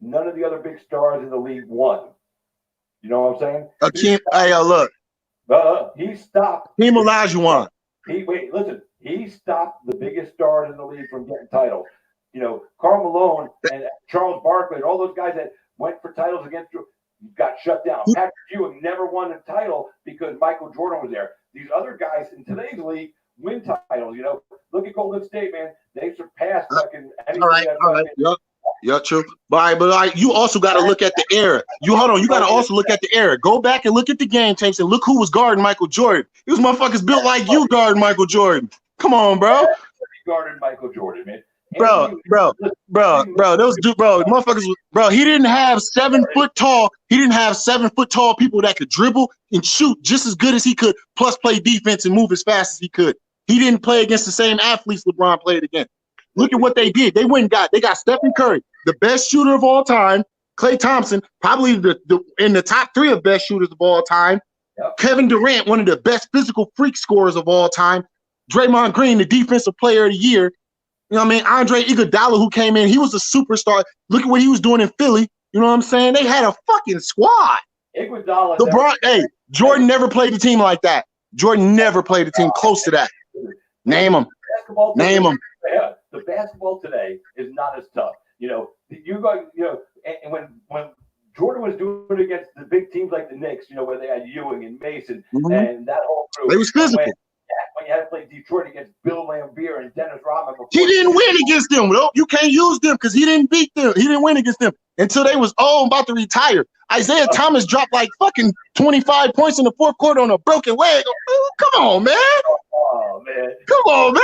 none of the other big stars in the league won. You know what I'm saying? Akeem, hey, look. He stopped. Team Olajuwon. Listen. He stopped the biggest stars in the league from getting titles. You know, Karl Malone and Charles Barkley and all those guys that went for titles against you got shut down. Patrick Ewing never won a title because Michael Jordan was there. These other guys in today's league win titles. You know, look at Golden State, man. They surpassed fucking anything. All right. Yep. Yeah, true. But you also got to look at the era. You got to also look at the era. Go back and look at the game tapes and look who was guarding Michael Jordan. These motherfuckers built like you guarding Michael Jordan. Come on, bro. Guarded Michael Jordan, man. Bro, those dude, motherfuckers, he didn't have 7 foot tall. He didn't have 7 foot tall people that could dribble and shoot just as good as he could, plus play defense and move as fast as he could. He didn't play against the same athletes LeBron played against. Look at what they did. They got Stephen Curry, the best shooter of all time. Klay Thompson, probably in the top 3 of best shooters of all time. Yep. Kevin Durant, one of the best physical freak scorers of all time. Draymond Green, the defensive player of the year. You know what I mean? Andre Iguodala, who came in, he was a superstar. Look at what he was doing in Philly. You know what I'm saying? They had a fucking squad. Iguodala. Jordan never played a team like that. Jordan never played a team close to that. Name them. Name them. Yeah, the basketball today is not as tough. You know, and when Jordan was doing it against the big teams like the Knicks, you know, where they had Ewing and Mason and that whole group. They was physical. When you had to play Detroit against Bill Laimbeer and Dennis Rodman. He didn't win against them, though. You can't use them because he didn't beat them. He didn't win against them until they was about to retire. Isaiah Thomas dropped like fucking 25 points in the fourth quarter on a broken leg. Oh, come on, man. Oh, man. Come on, man.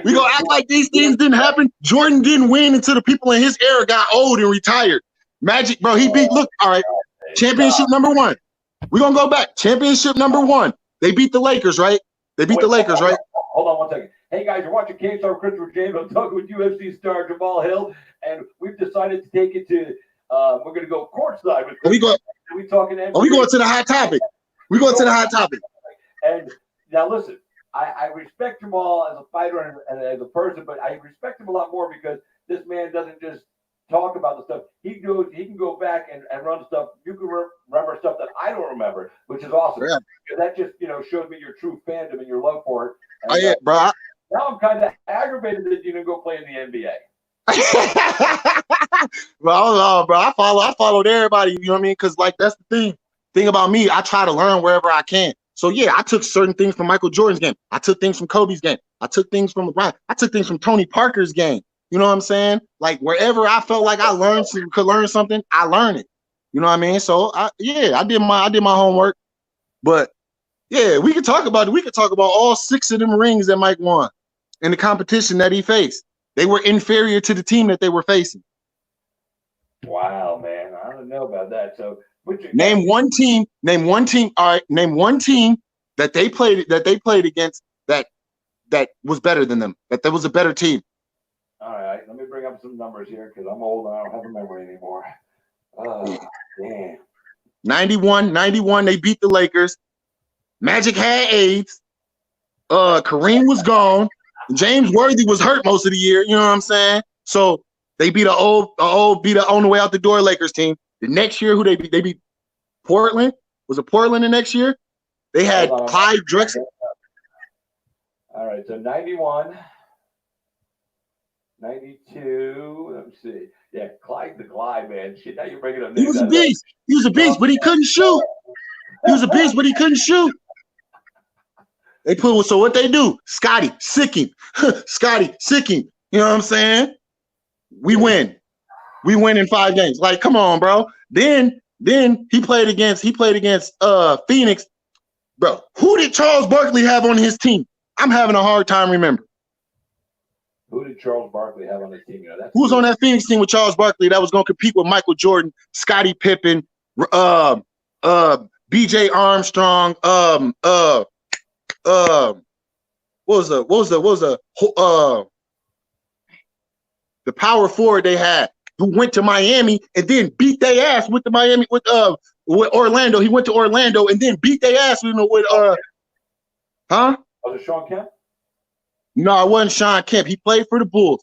We gonna act like these things didn't happen. Jordan didn't win until the people in his era got old and retired. Magic, bro, he beat. Look, all right. Championship number 1. We're gonna go back. Championship number 1. They beat the Lakers, right? They beat the Lakers, right? Hold on 1 second. Hey guys, you're watching K-Star Christopher James. I'm talking with UFC star Jamahal Hill, and we've decided to take it to. We're gonna go courtside with. We going to the hot topic. We going to the hot topic. And now listen, I respect Jamal as a fighter and as a person, but I respect him a lot more because this man doesn't just talk about the stuff. He can go back and run stuff. You can remember stuff that I don't remember, which is awesome. Yeah. That just shows me your true fandom and your love for it. And, bro. Now I'm kind of aggravated that you didn't go play in the NBA. Bro, I followed everybody. You know what I mean? Because that's the thing about me. I try to learn wherever I can. So yeah, I took certain things from Michael Jordan's game. I took things from Kobe's game. I took things from LeBron. I took things from Tony Parker's game. You know what I'm saying? Like wherever I felt like could learn something, I learned it. You know what I mean? So I did my homework. But yeah, we could talk about it. We could talk about all 6 of them rings that Mike won in the competition that he faced. They were inferior to the team that they were facing. Wow, man. I don't know about that. So name one team. All right, name one team that they played against that was better than them. That was a better team. All right, let me bring up some numbers here because I'm old and I don't have a memory anymore. Oh, damn. 91, they beat the Lakers. Magic had AIDS. Kareem was gone. James Worthy was hurt most of the year. You know what I'm saying? So they beat an old on the way out the door Lakers team. The next year, who they beat? They beat Portland. Was it Portland the next year? They had Clyde Drexler. All right, so 91. 92. Let me see. Yeah, Clyde the Glide, man. Shit, now you're bringing up. He was a beast. He was a beast, but he couldn't shoot. He was a beast, but he couldn't shoot. So what they do? Scotty, sick him. Scotty, sick him. You know what I'm saying? We win. We win in 5 games. Like, come on, bro. Then he played against Phoenix. Bro, who did Charles Barkley have on his team? I'm having a hard time remembering. Who did Charles Barkley have on his team? Who was on that Phoenix team with Charles Barkley that was going to compete with Michael Jordan, Scottie Pippen, B.J. Armstrong, what was the power forward they had? who went to Miami and then beat their ass with Orlando. He went to Orlando and then beat their ass with huh? Was it Sean Kemp? No, it wasn't Sean Kemp. He played for the Bulls.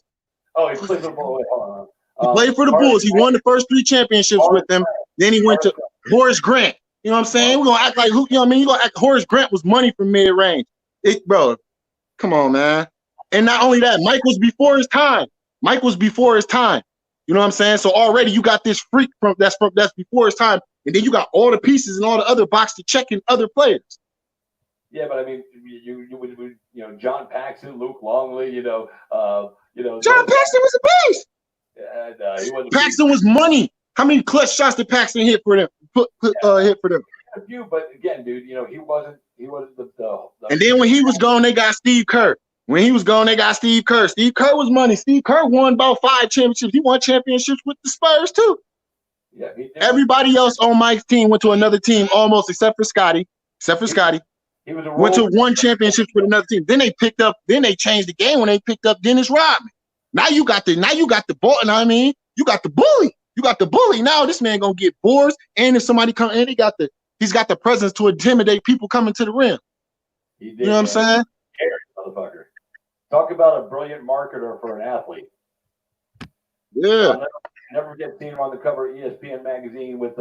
Oh, he played for the Bulls. Hold on. He played for the Bulls. He won the first 3 championships with them. Then he went to Horace Grant. You know what I'm saying? We're gonna act like who? You know what I mean? You gonna act Horace Grant was money from mid range. Bro, come on, man. And not only that, Mike was before his time. You know what I'm saying? So already you got this freak that's before his time, and then you got all the pieces and all the other box to check in other players. Yeah, but I mean, John Paxson, Luke Longley, John Paxson was a beast. He wasn't. Paxson was money. How many clutch shots did Paxson hit for them? Hit for them. A few, but again, dude, he wasn't the. And then when he was gone, they got Steve Kerr. When he was gone, they got Steve Kerr. Steve Kerr was money. Steve Kerr won about 5 championships. He won championships with the Spurs too. Yeah. Everybody else on Mike's team went to another team almost except for Scotty. He was went to 1 championship with another team. Then they changed the game when they picked up Dennis Rodman. Now you got the ball. You know what I mean? You got the bully. Now this man gonna get boards, and if somebody come in, he's got the presence to intimidate people coming to the rim. He did, you know what I'm saying? Scary motherfucker. Talk about a brilliant marketer for an athlete. Yeah. I'll never get seen on the cover of ESPN magazine with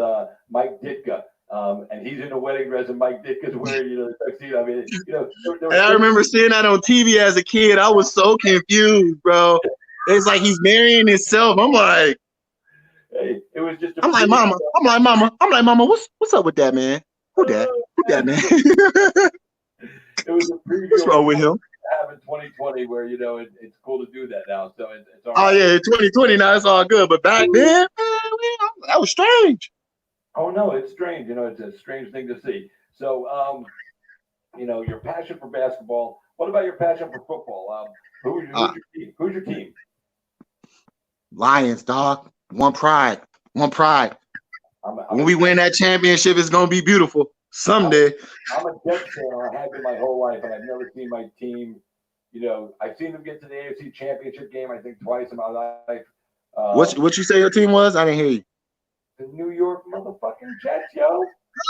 Mike Ditka. And he's in a wedding dress, and Mike Ditka's wearing, the tuxedo. I mean, I remember seeing that on TV as a kid. I was so confused, bro. It's like he's marrying himself. I'm like, hey, it was just. I'm like, mama. What's up with that, man? Who that man? It was a preview. What's wrong with him? Have in 2020, where it's cool to do that now. So it's all right. Oh yeah, 2020 now it's all good, but back then, man, that was strange. Oh no, it's strange. It's a strange thing to see. So, your passion for basketball. What about your passion for football? Who's your team? Lions, dog. One pride. When we win that championship, it's gonna be beautiful someday. I'm a Jets fan. I have been my whole life, and I've never seen my team. I've seen them get to the AFC Championship game. I think twice in my life. What you say your team was? I didn't hear you. The New York motherfucking Jets, yo.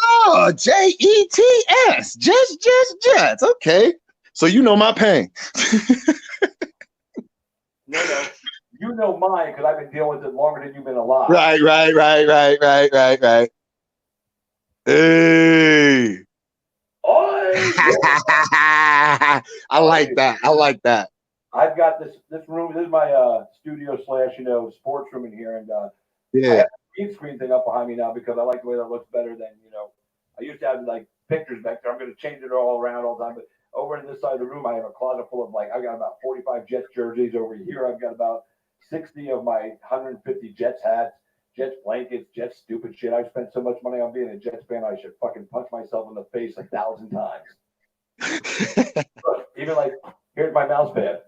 Oh, Jets. Jets. Okay. So you know my pain. No. You know mine because I've been dealing with it longer than you've been alive. Right. Hey. I like that. I've got this room. This is my studio / sports room in here, and yeah. I have a green screen thing up behind me now because I like the way that looks better than I used to have like pictures back there. I'm going to change it all around all the time, but over in this side of the room, I have a closet full of I've got about 45 Jets jerseys. Over here, I've got about 60 of my 150 Jets hats, Jets blankets, Jets stupid shit. I've spent so much money on being a Jets fan, I should fucking punch myself in the face 1,000 times. Look, even here's my mouse pad.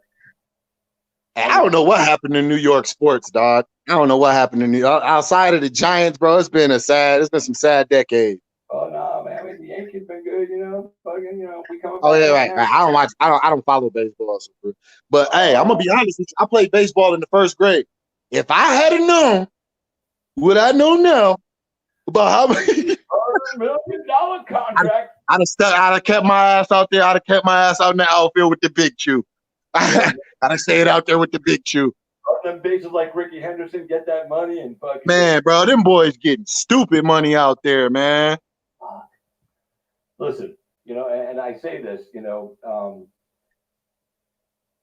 I don't know what happened in New York sports, dog. I don't know what happened in New York. Outside of the Giants, bro, it's been some sad decades. Oh no, man! I mean, the Yankees been good, we come. Oh yeah, right. I don't follow baseball, but hey, I'm gonna be honest with you. I played baseball in the 1st grade. If I had known what I know now about how many $100 million contract, I'd have kept my ass out there. I'd have kept my ass out in the outfield with the big chew. I'd have stayed out there with the big chew. Them bases like Ricky Henderson, get that money and fucking. Man, bro, them boys getting stupid money out there, man. Listen, and I say this,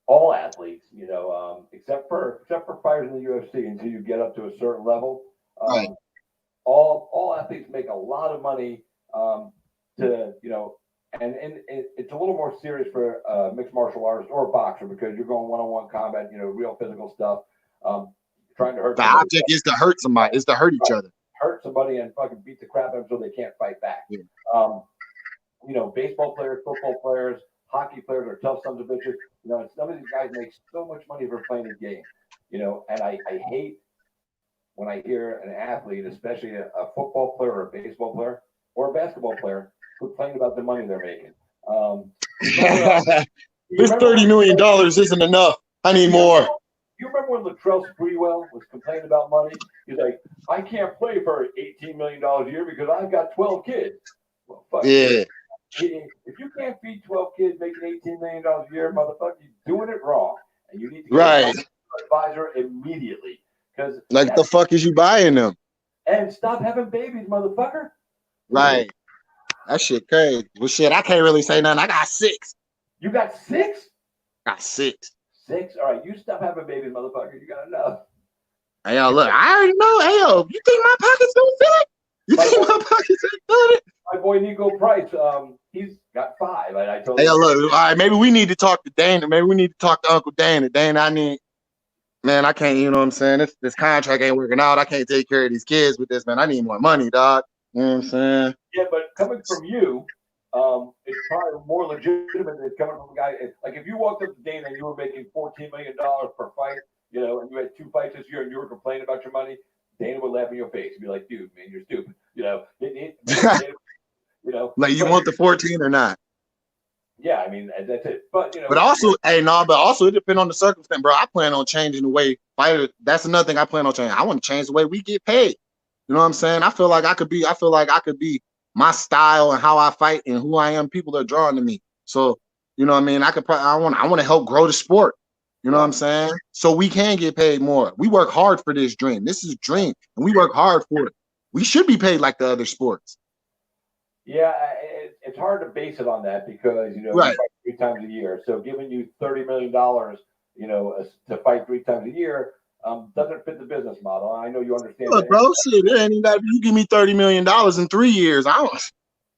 all athletes, except for fighters in the UFC until you get up to a certain level. Right. All athletes make a lot of money and it's a little more serious for mixed martial artist or a boxer because you're going one-on-one combat, real physical stuff. Trying to hurt. The object is to hurt somebody. Is to hurt each other. Hurt somebody and fucking beat the crap out of them so they can't fight back. Yeah. Baseball players, football players, hockey players are tough sons of bitches. And some of these guys make so much money for playing the game. And I hate when I hear an athlete, especially a football player or a baseball player or a basketball player, complain about the money they're making. This $30 million isn't enough. I need more. You remember when Latrell Sprewell was complaining about money? He's like, I can't play for $18 million a year because I've got 12 kids. Well, fuck Yeah. If you can't feed 12 kids making $18 million a year, motherfucker, you're doing it wrong. And you need to get Right. an advisor immediately. Like the fuck is you buying them? And stop having babies, motherfucker. Right. That shit crazy. Well, shit, I can't really say nothing. I got 6. You got 6? Got 6. 6? All right, you stop having babies, motherfucker. You got enough. Hey, yo, look, I already know. Hey, yo, you think my pockets don't feel it? You think my pockets ain't feeling it? My boy Nico Price, he's got 5. And I told Hey, him. yo, look, all right, maybe we need to talk to Dana. Maybe we need to talk to Uncle Dana. Dana, man, I can't, you know what I'm saying? This contract ain't working out. I can't take care of these kids with this, man. I need more money, dog. You know what I'm saying? Yeah, but coming from you, it's probably more legitimate than coming from a guy. Like if you walked up to Dana and you were making $14 million per fight, you know, and you had 2 fights this year and you were complaining about your money, Dana would laugh in your face and be like, dude, man, you're stupid. You know, you know, like you want the 14 or not? Yeah, I mean that's it. But you know, but also it depends on the circumstance, bro. I plan on changing the way fighters. That's another thing I plan on changing. I want to change the way we get paid. You know what I'm saying? I feel like I could be my style and how I fight and who I am. People are drawn to me. So you know what I mean. I want to help grow the sport. You know what I'm saying? So we can get paid more. We work hard for this dream. This is a dream, and we work hard for it. We should be paid like the other sports. Yeah, it's hard to base it on that because you fight 3 times a year. So giving you $30 million, to fight 3 times a year, doesn't fit the business model. I know you understand. Look, that. Bro, shit, it ain't even that. You give me $30 million in 3 years,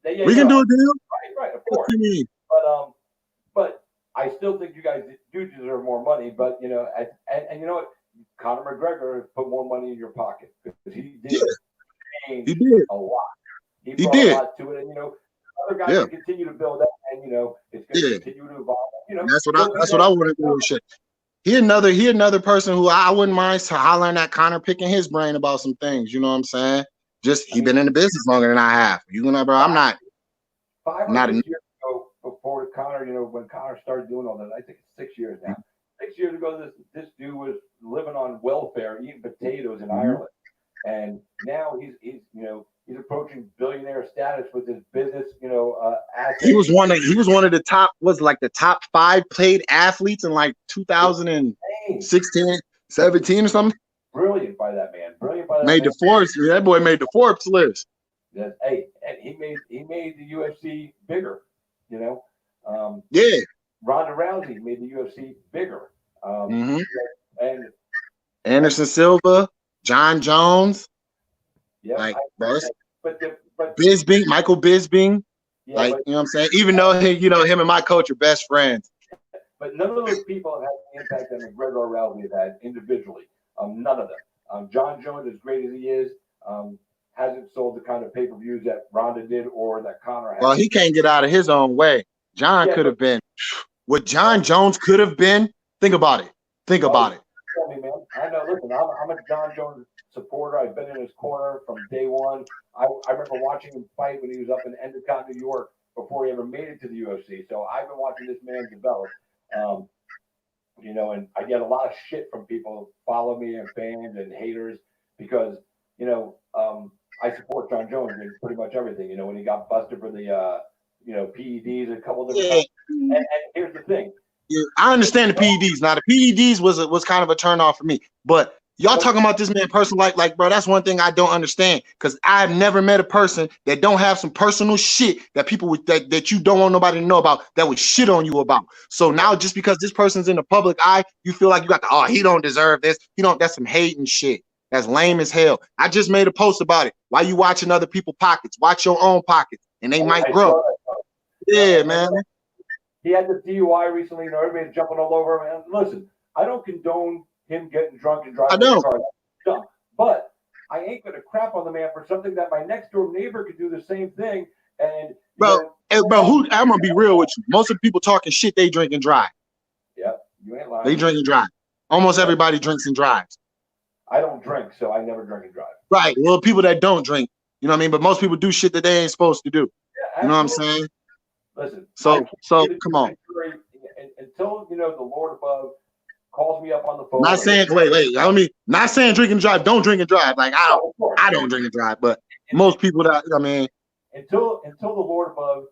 we can do a deal. Right, of course. But I still think you guys do deserve more money. But and you know what, Conor McGregor put more money in your pocket because he did. He did a lot. He did a lot to it, and other guys can continue to build up, and it's going to continue to evolve. That's what I want to do. Shit. He another person who I wouldn't mind hollering at Conor, picking his brain about some things. You know what I'm saying? He been in the business longer than I have. Bro, I'm not. 5 or 6 years ago, before Conor, when Conor started doing all that, I think it's 6 years now. 6 years ago, this dude was living on welfare, eating potatoes in Ireland, and now he's approaching billionaire status with his business, assets. He was one of the top 5 paid athletes in like 2016, 17 or something. Brilliant by that man. Made the Forbes. That boy made the Forbes list. Yes, hey, and he made the UFC bigger. Ronda Rousey made the UFC bigger. And Anderson Silva, John Jones. Yeah, but Bisping, Michael Bisping, you know what I'm saying? Even though him and my coach are best friends. But none of those people have had the impact that McGregor or Rousey have had individually. None of them. John Jones, as great as he is, hasn't sold the kind of pay-per-views that Ronda did or that Conor had. Well, he can't get out of his own way. John could have been what John Jones could have been. Think about it. Tell me, man. I know. Listen, I'm a John Jones supporter. I've been in his corner from day one. I remember watching him fight when he was up in Endicott, New York, before he ever made it to the UFC. So I've been watching this man develop. And I get a lot of shit from people who follow me and fans and haters because, I support John Jones in pretty much everything. When he got busted for the, PEDs a couple different times. And here's the thing. Yeah, I understand the PEDs. Now the PEDs was kind of a turn off for me, but y'all talking about this man personal like bro, that's one thing I don't understand because I've never met a person that don't have some personal shit that people would that you don't want nobody to know about that would shit on you about. So now just because this person's in the public eye, you feel like you got he don't deserve this. That's some hating shit. That's lame as hell. I just made a post about it. Why you watching other people's pockets? Watch your own pockets, and they might grow. Yeah, man. He had the DUI recently, everybody's jumping all over him. And listen, I don't condone him getting drunk and driving his car. Dumb. But I ain't gonna crap on the man for something that my next door neighbor could do the same thing. And bro, I'm gonna be real with you. Most of the people talking shit, they drink and drive. Yeah, you ain't lying. They drink and drive. Almost everybody drinks and drives. I don't drink, so I never drink and drive. Right. Well, people that don't drink, you know what I mean? But most people do shit that they ain't supposed to do. Yeah, you know what I'm saying? Listen. So come on. Until the Lord above calls me up on the phone. Not saying not saying drink and drive. Don't drink and drive. Like I don't drink and drive, but most people that I mean, until the Lord above,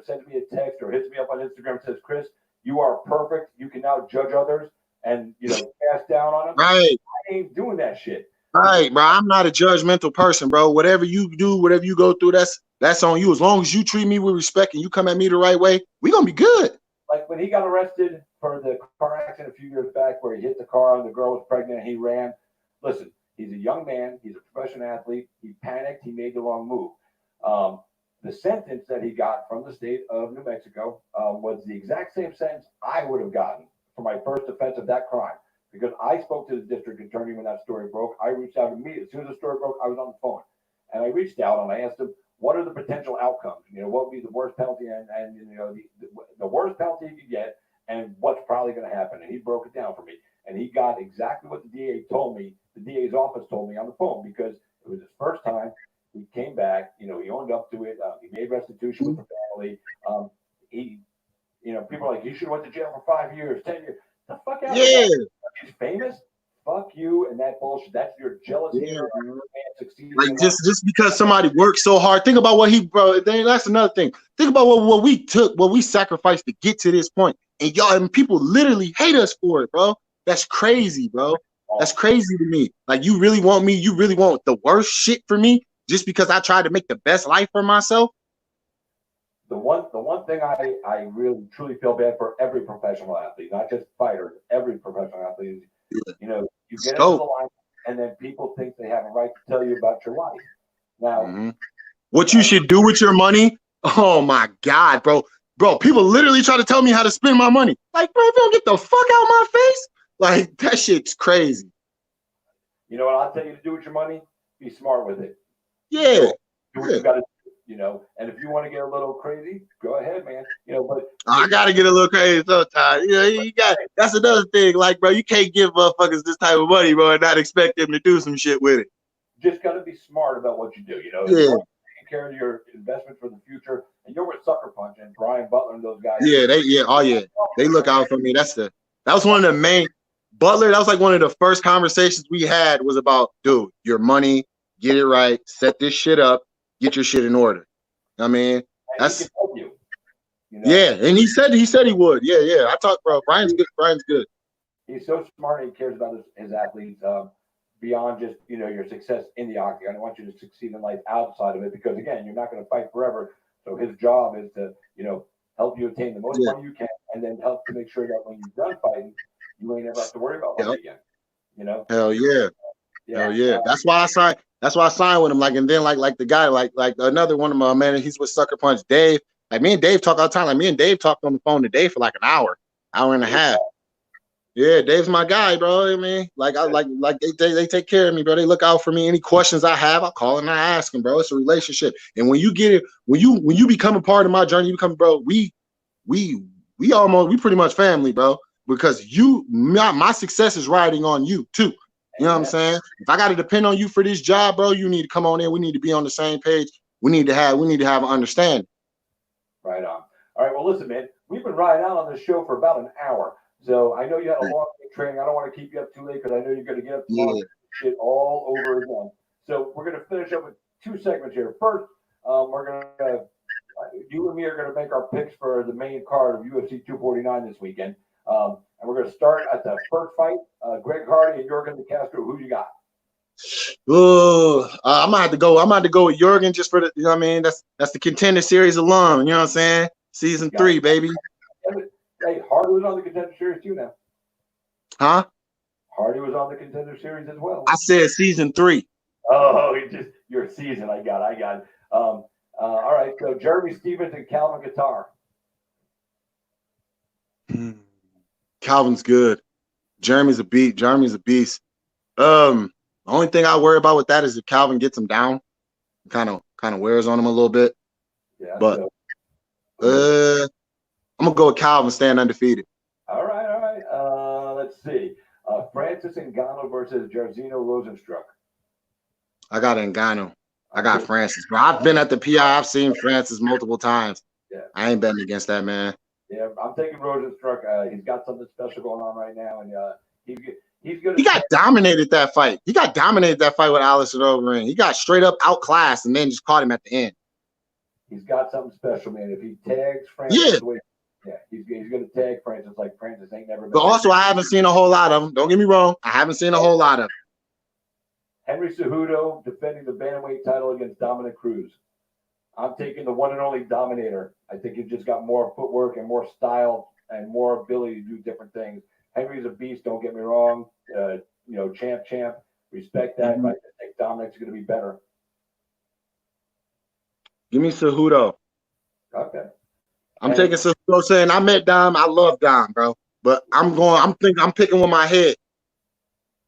sends me a text or hits me up on Instagram and says, Chris, you are perfect. You can now judge others and cast down on them. right. I ain't doing that shit. Right, bro. I'm not a judgmental person, bro. Whatever you do, whatever you go through, that's on you. As long as you treat me with respect and you come at me the right way, we gonna be good. Like when he got arrested for the car accident a few years back where he hit the car and the girl was pregnant and he ran. Listen, he's a young man. He's a professional athlete. He panicked. He made the wrong move. The sentence that he got from the state of New Mexico was the exact same sentence I would have gotten for my first offense of that crime. Because I spoke to the district attorney when that story broke. I reached out immediately. As soon as the story broke, I was on the phone. And I reached out and I asked him, what are the potential outcomes? What would be the worst penalty and the worst penalty you could get and what's probably going to happen? And he broke it down for me. And he got exactly what the DA told me, the DA's office told me on the phone, because it was his first time. He came back, he owned up to it. He made restitution with the family. People are like, you should have went to jail for 5 years, 10 years. The fuck out of here. He's famous. Fuck you and that bullshit. That's your jealousy. Like just because somebody worked so hard. Think about what that's another thing. Think about what we sacrificed to get to this point. And people literally hate us for it, bro. That's crazy, bro. That's crazy to me. Like you really want the worst shit for me just because I tried to make the best life for myself. The one thing I really truly feel bad for every professional athlete, not just fighters, every professional athlete is, you get into the line and then people think they have a right to tell you about your life. Now, what you should do with your money? Oh my God, bro. Bro, people literally try to tell me how to spend my money. Like, bro, if you don't get the fuck out of my face, like that shit's crazy. You know what I'll tell you to do with your money? Be smart with it. Yeah. Do what you gotta do. And if you want to get a little crazy, go ahead, man. But I gotta get a little crazy sometimes. That's another thing. Like, bro, you can't give motherfuckers this type of money, bro, and not expect them to do some shit with it. Just gotta be smart about what you do. Yeah. Taking care of your investment for the future. And you're with Sucker Punch and Brian Butler and those guys. Yeah, they look out for me. That was one of the main Butler. That was like one of the first conversations we had was about, dude, your money, get it right, set this shit up. Get your shit in order. I mean, that's he can help you. Yeah, and he said he would. Yeah. I talked, bro. Brian's good. He's so smart and he cares about his athletes beyond just your success in the octagon. I want you to succeed in life outside of it because again, you're not going to fight forever. So his job is to help you attain the most money you can, and then help to make sure that when you're done fighting, you ain't ever have to worry about money again. Hell yeah. Hell yeah. That's why I signed with him. Like, and then like the guy, like another one of my man, he's with Sucker Punch, Dave. Like me and Dave talk all the time. Like me and Dave talked on the phone today for like an hour and a half. Yeah, Dave's my guy, bro. I mean, they take care of me, bro. They look out for me. Any questions I have, I call and I ask them, bro. It's a relationship. And when you get it, when you become a part of my journey, you become, bro, we pretty much family, bro. Because my success is riding on you too. You know what I'm saying? If I got to depend on you for this job, bro, you need to come on in. We need to be on the same page. We need to have an understanding. Right on. All right. Well, listen, man, we've been riding out on this show for about an hour. So I know you had a long day training. I don't want to keep you up too late because I know you're going to get up tomorrow shit all over again. So we're going to finish up with 2 segments here. First, we're going to you and me are going to make our picks for the main card of UFC 249 this weekend. And we're going to start at the first fight, Greg Hardy and Jorgen De Castro. Who you got? Oh, I'm gonna have to go with Jorgen just for the, you know what I mean? That's the Contender Series alum. You know what I'm saying? Season 3, baby. Hey, Hardy was on the Contender Series too now. Huh? Hardy was on the Contender Series as well. I said season 3. Oh, your season. I got it. All right. So Jeremy Stevens and Calvin Kattar. Calvin's good. Jeremy's a beast. The only thing I worry about with that is if Calvin gets him down, kind of wears on him a little bit. Yeah. But I'm gonna go with Calvin, staying undefeated. All right. Let's see. Francis Ngannou versus Jairzinho Rozenstruik. I got Ngannou. I got Francis. Bro, I've been at the PI. I've seen Francis multiple times. Yeah. I ain't betting against that man. Yeah, I'm taking Rozenstruik. He's got something special going on right now, and He's gonna. He got dominated that fight. He got dominated that fight with Alistair Overeem. He got straight up outclassed and then just caught him at the end. He's got something special, man. If he tags Francis, he's gonna tag Francis like Francis ain't never been. But also, I haven't seen a whole lot of him. Don't get me wrong. I haven't seen a whole lot of him. Henry Cejudo defending the bantamweight title against Dominic Cruz. I'm taking the one and only Dominator. I think he's just got more footwork and more style and more ability to do different things. Henry's a beast. Don't get me wrong. Champ. Respect that. But I think Dominic's going to be better. Give me Cejudo. Okay. I'm taking Cejudo. Saying I met Dom. I love Dom, bro. But I'm picking with my head.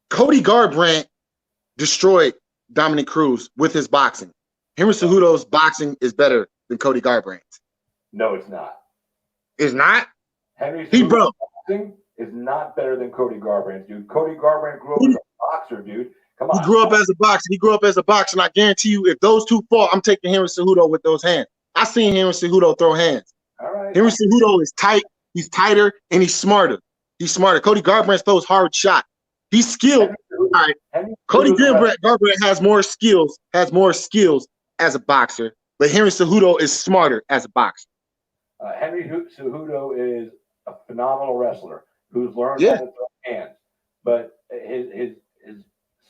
Cody Garbrandt destroyed Dominic Cruz with his boxing. Henry Cejudo's boxing is better than Cody Garbrandt's. No, it's not. It's not? Henry Cejudo's boxing is not better than Cody Garbrandt's, dude. Cody Garbrandt grew up as a boxer, dude. Come on. He grew up as a boxer. And I guarantee you, if those two fought, I'm taking Henry Cejudo with those hands. I seen Henry Cejudo throw hands. All right. Henry Cejudo is tight. He's tighter, and he's smarter. Cody Garbrandt throws hard shot. He's skilled. All right. Cody Garbrandt has more skills as a boxer, but Henry Cejudo is smarter as a boxer. Henry Cejudo is a phenomenal wrestler who's learned how to throw hands, but his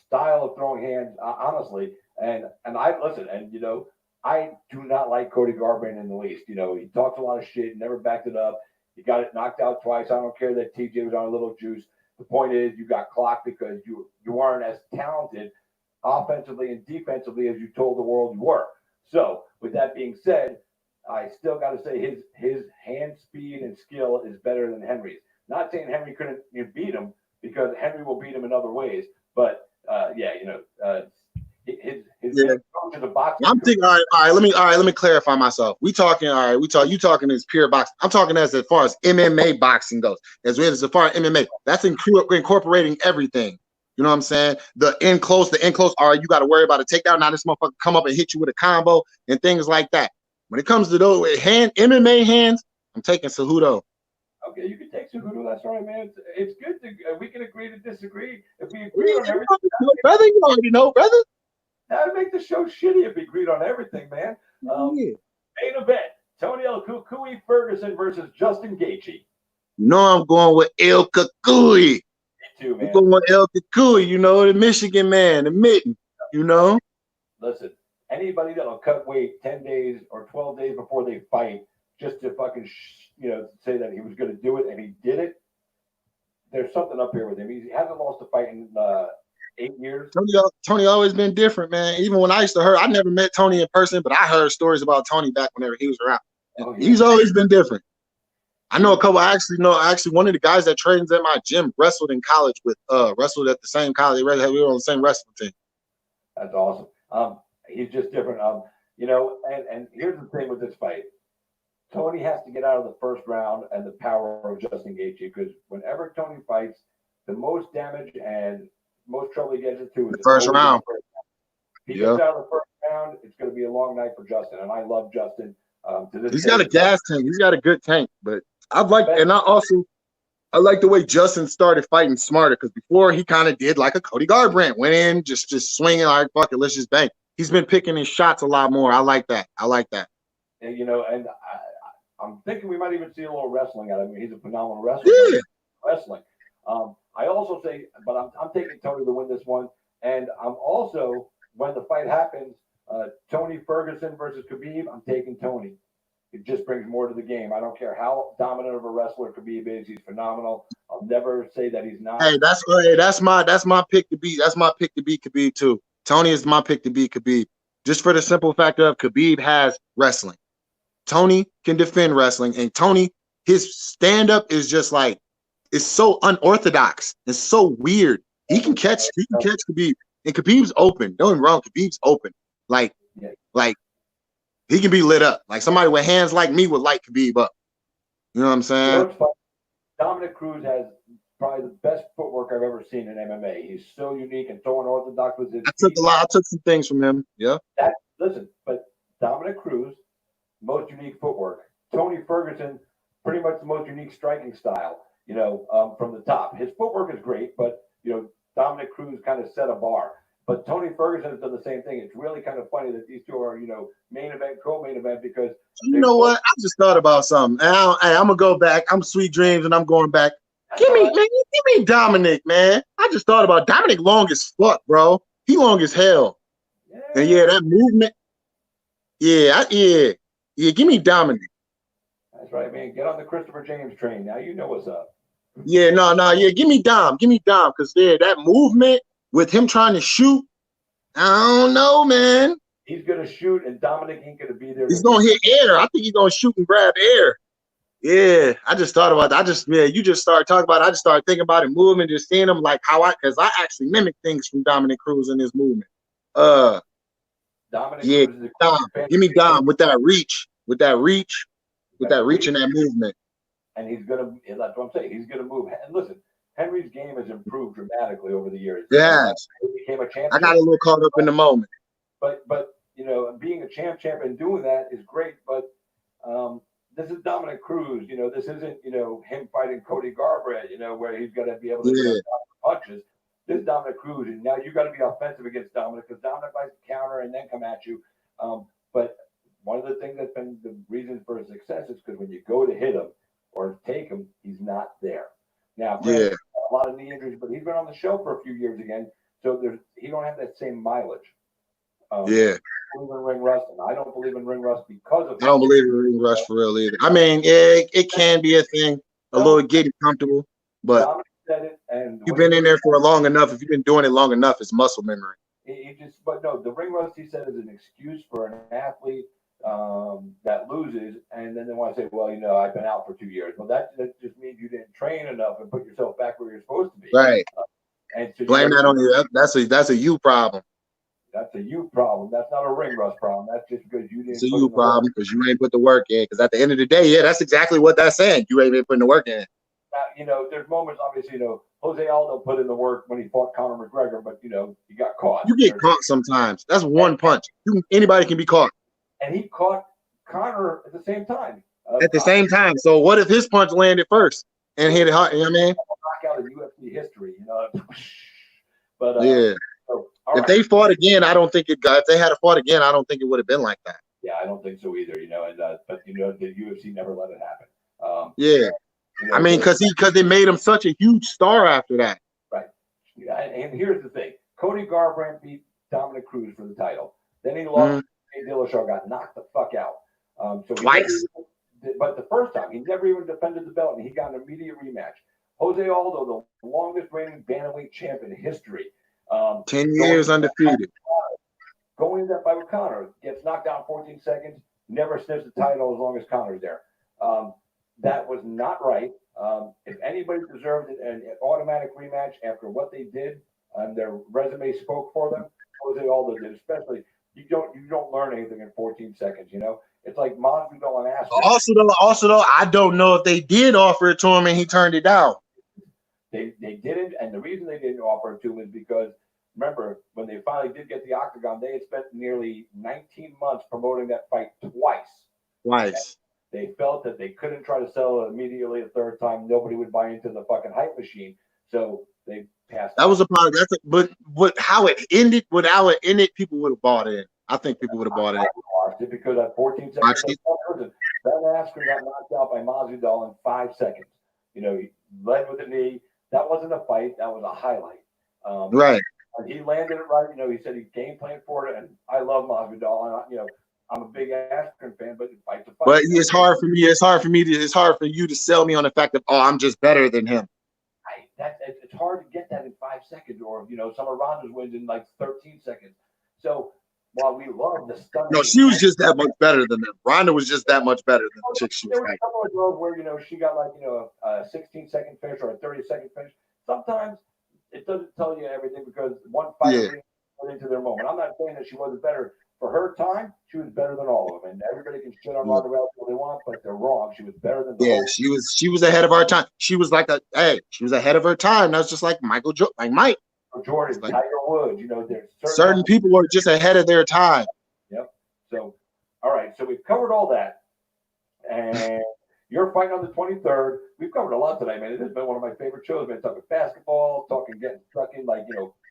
style of throwing hands, honestly, and I listen, and I do not like Cody Garbrandt in the least. He talks a lot of shit, never backed it up. He got it knocked out twice. I don't care that TJ was on a little juice. The point is, you got clocked because you aren't as talented offensively and defensively as you told the world you were. So, with that being said, I still got to say his hand speed and skill is better than Henry's. Not saying Henry couldn't beat him, because Henry will beat him in other ways. But his approach to the boxing. I'm thinking. All right. Let me clarify myself. You talking as pure boxing. I'm talking as far as MMA boxing goes. As far as MMA, that's incorporating everything. You know what I'm saying? The in close. All right, you got to worry about a takedown. Now this motherfucker come up and hit you with a combo and things like that. When it comes to those MMA hands, I'm taking Cejudo. Okay, you can take Cejudo. That's right, man. It's good to we can agree to disagree. If we agree on everything, brother, you already know, brother. That would make the show shitty if we agreed on everything, man. Main event: Tony El Cucuy Ferguson versus Justin Gaethje. I'm going with El Cucuy. Me too, man. I'm going with El Cucuy. The Michigan man, the mitten. Listen, anybody that'll cut weight 10 days or 12 days before they fight just to fucking say that he was going to do it and he did it. There's something up here with him. He hasn't lost a fight in 8 years. Tony always been different, man. Even when I used to I never met Tony in person, but I heard stories about Tony back whenever he was around. He's always been different. I know a couple. Actually, one of the guys that trains at my gym wrestled in college wrestled at the same college. We were on the same wrestling team. That's awesome. He's just different. And here's the thing with this fight. Tony has to get out of the first round and the power of Justin Gaethje, because whenever Tony fights, the most damage and most trouble he gets into is the first round. If he gets out of the first round, it's going to be a long night for Justin, and I love Justin. He's got a gas tank. He's got a good tank, but I like the way Justin started fighting smarter, because before he kind of did like a Cody Garbrandt, went in just swinging like fuck it, let's just bang. He's been picking his shots a lot more. I like that. And I'm thinking we might even see a little wrestling out of him. He's a phenomenal wrestler. Yeah. Wrestling. I also say, but I'm taking Tony to win this one, and I'm also, when the fight happens, Tony Ferguson versus Khabib, I'm taking Tony. It just brings more to the game. I don't care how dominant of a wrestler Khabib is; he's phenomenal. I'll never say that he's not. Hey, that's my pick to beat. That's my pick to beat Khabib too. Tony is my pick to beat Khabib, just for the simple fact of Khabib has wrestling. Tony can defend wrestling, and Tony, his stand-up is just like, it's so unorthodox. It's so weird. He can catch Khabib, and Khabib's open. Don't get me wrong, Khabib's open. Like he can be lit up. Like somebody with hands like me would light Khabib up. You know what I'm saying? Dominic Cruz has probably the best footwork I've ever seen in MMA. He's so unique and so unorthodox with his. I took some things from him. Yeah. But Dominic Cruz, most unique footwork. Tony Ferguson, pretty much the most unique striking style. from the top. His footwork is great, but Dominic Cruz kind of set a bar. But Tony Ferguson has done the same thing. It's really kind of funny that these two are, main event, co-main event, because you know what? I just thought about something. I'm gonna go back. I'm Sweet Dreams, and I'm going back. Give me Dominic, man. I just thought about Dominic long as fuck, bro. He long as hell. Yeah. And yeah, that movement. Yeah. Give me Dominic. That's right, man. Get on the Christopher James train. Now you know what's up. Yeah, no. Yeah, give me Dom, because that movement with him trying to shoot. I don't know, man. He's gonna shoot, and Dominic ain't gonna be there. He's gonna hit air. I think he's gonna shoot and grab air. Yeah, I just thought about that. You just started talking about it. I just started thinking about it, moving, just seeing him like because I actually mimic things from Dominic Cruz in his movement. Dominic yeah, Cruz is Dom. Give me Dom with that reach and that movement. And he's gonna. That's what I'm saying. He's gonna move. And listen, Henry's game has improved dramatically over the years. Yes, he became a champion. I got a little caught up in the moment. But being a champ and doing that is great. But this is Dominic Cruz. This isn't him fighting Cody Garbrandt. Where he's gonna be able to punches. This is Dominic Cruz, and now you got to be offensive against Dominic, because Dominic likes to counter and then come at you. But one of the things that's been the reason for his success is because when you go to hit him or take him, he's not there. Now, a lot of knee injuries, but he's been on the show for a few years again, so he don't have that same mileage. I don't believe in ring rust, and I don't believe in ring rust because of. I don't believe in ring rust for real either. I mean, it can be a thing, a little getting comfortable, but Dominic said it, and you've been in there for long enough. If you've been doing it long enough, it's muscle memory. But no, the ring rust, he said, is an excuse for an athlete that loses, and then they want to say, well, I've been out for 2 years. Well, that just means you didn't train enough and put yourself back where you're supposed to be. Right. And so blame that on you. That's a you problem. That's a you problem. That's not a ring rust problem. That's just because you didn't. It's a you problem because you ain't put the work in. Because at the end of the day, that's exactly what that's saying. You ain't been putting the work in. There's moments, obviously, Jose Aldo put in the work when he fought Conor McGregor, but he got caught. You get caught sometimes. That's one punch. Anybody can be caught. And he caught Conor at the same time. At the same time. So what if his punch landed first and hit it hard? You know what I mean? Knockout in UFC history, But So, if they fought again, I don't think it got. If they had fought again, I don't think it would have been like that. Yeah, I don't think so either. But the UFC never let it happen. I mean, because they made him such a huge star after that. Right. Yeah, and here's the thing: Cody Garbrandt beat Dominic Cruz for the title. Then he lost. Dillashaw got knocked the fuck out. Twice. But the first time, he never even defended the belt, and he got an immediate rematch. Jose Aldo, the longest reigning bantamweight champ in history. 10 years undefeated. Going into that fight with Conor, gets knocked out in 14 seconds, never sniffs the title as long as Conor's there. That was not right. If anybody deserved an automatic rematch after what they did, their resume spoke for them. Jose Aldo did, especially. You don't learn anything in 14 seconds. It's like Masvidal and Askren. Also though, I don't know if they did offer it to him and he turned it down. They didn't, and the reason they didn't offer it to him is because, remember, when they finally did get the octagon, they had spent nearly 19 months promoting that fight twice. They felt that they couldn't try to sell it immediately a third time. Nobody would buy into the fucking hype machine, so they passed. That was a part. But how it ended, people would have bought in. I think people would have bought in. Watched it because at 14 seconds, Ben Askren got knocked out by Masvidal in 5 seconds. He led with a knee. That wasn't a fight. That was a highlight. Right. And he landed it right. He said he game planned for it, and I love Masvidal, and I'm a big Askren fan, but fight to fight. But it's hard for me. It's hard for you to sell me on the fact that I'm just better than him. It's hard to get that in 5 seconds, or some of Ronda's wins in like 13 seconds. So while we love the stunning, no, she was just that much better than them. Ronda was just that much better than the chick she was fighting. There were a couple of girls where she got like a 16-second finish or a 30-second finish. Sometimes it doesn't tell you everything because one fighter went into their moment. I'm not saying that she wasn't better. For her time, she was better than all of them. And everybody can shit on Ronda Rousey all they want, but they're wrong. She was better than them. She was ahead of our time. She was she was ahead of her time. That's just like Mike. Jordan, like, Tiger Woods, there's certain people were just ahead of their time. Yep. So, all right. So we've covered all that. And, You're fighting on the 23rd. We've covered a lot tonight, man. It has been one of my favorite shows, man. Talking basketball, talking getting stuck in, like,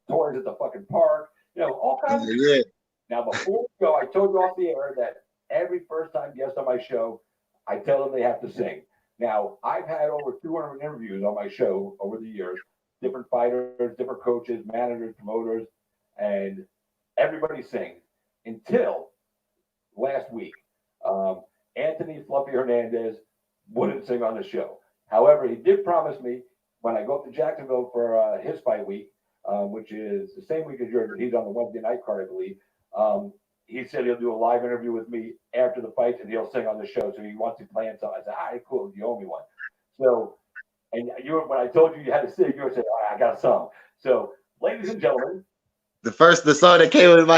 toys at the fucking park, all kinds of Yeah. Now, before we go, I told you off the air that every first-time guest on my show, I tell them they have to sing. Now, I've had over 200 interviews on my show over the years, different fighters, different coaches, managers, promoters, and everybody sings until last week. Anthony Fluffy Hernandez wouldn't sing on the show. However, he did promise me when I go up to Jacksonville for his fight week, which is the same week as yours, but he's on the Wednesday night card, I believe. He said he'll do a live interview with me after the fight and he'll sing on the show. So he wants to plan something. I said, all right, cool. You owe me one. So, and when I told you had to sing, you were saying, all right, I got a song. So, ladies and gentlemen, the song that came with my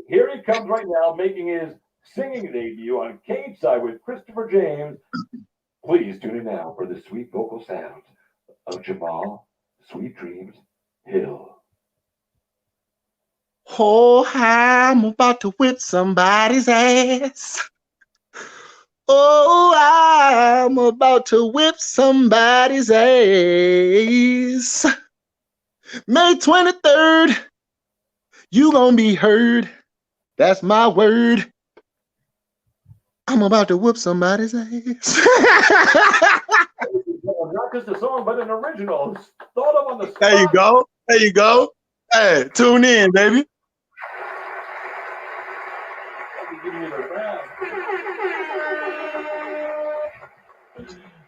here he comes right now, making his singing debut on Cage Side with Christopher James. Please tune in now for the sweet vocal sounds of Jamal, Sweet Dreams Hill. Oh, I'm about to whip somebody's ass. Oh, I'm about to whip somebody's ass. May 23rd, you gonna be heard. That's my word. I'm about to whip somebody's ass. Not just a song, but an original. Thought of on the spot. There you go. There you go. Hey, tune in, baby.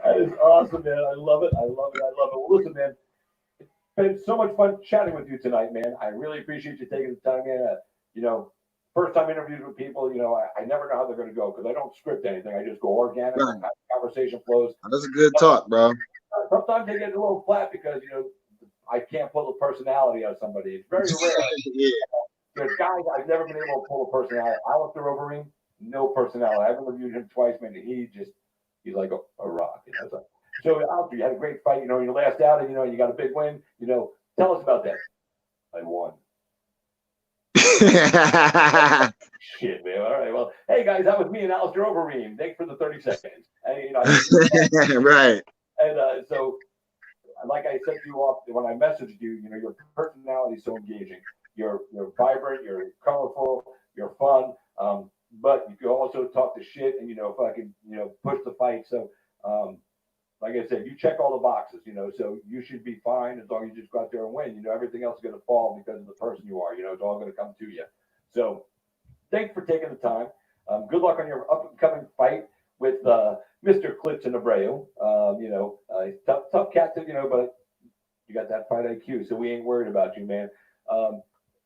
That is awesome, man. I love it. I love it. I love it. Well, listen, man, it's been so much fun chatting with you tonight, man. I really appreciate you taking the time, man. First time interviews with people, I never know how they're going to go because I don't script anything. I just go organic. Right. Conversation flows. That's a good talk, bro. Sometimes they get a little flat because, I can't pull a personality out of somebody. It's very rare. Yeah. There's guys I've never been able to pull a personality. Alex the Roverine, no personality. I've interviewed him twice, man. He's like a rock. So, Alex, you had a great fight. Your last outing, you got a big win. Tell us about that. I won. Shit, man. All right. Well, hey, guys, that was me and Alistair Overeem. Thanks for the 30 seconds. And, right. And so, like I said to you off when I messaged you, your personality is so engaging. You're vibrant. You're colorful. You're fun. But you can also talk the shit and fucking push the fight. So, like I said, you check all the boxes. So you should be fine as long as you just go out there and win. Everything else is going to fall because of the person you are. It's all going to come to you. So, thanks for taking the time. Good luck on your upcoming fight with Mr. Klitz and Abreu. Tough cat, but you got that fight IQ, so we ain't worried about you, man.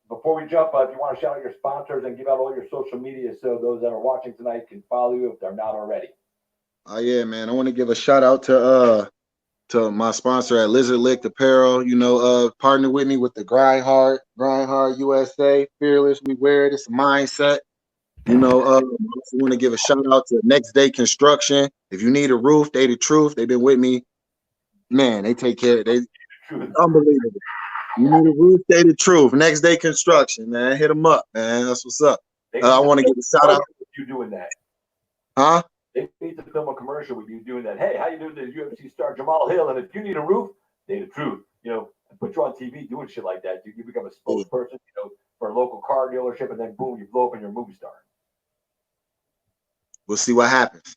Before we jump, if you want to shout out your sponsors and give out all your social media so those that are watching tonight can follow you if they're not already. Oh yeah, man. I want to give a shout out to my sponsor at Lizard Lick Apparel. Partner with me with the Grind Hard USA, Fearless. We wear it. It's a mindset. I also want to give a shout out to Next Day Construction. If you need a roof, they the truth. They've been with me. Man, they take care of it. Unbelievable. You need a roof, they the truth. Next Day Construction, man. Hit them up, man. That's what's up. I want to give a shout out. You doing that? Huh? They need to film a commercial with you doing that. Hey, how you doing, the UFC star Jamal Hill? And if you need a roof, they the truth. Put you on TV doing shit like that. You become a spokesperson, for a local car dealership, and then boom, you blow up and you're a movie star. We'll see what happens.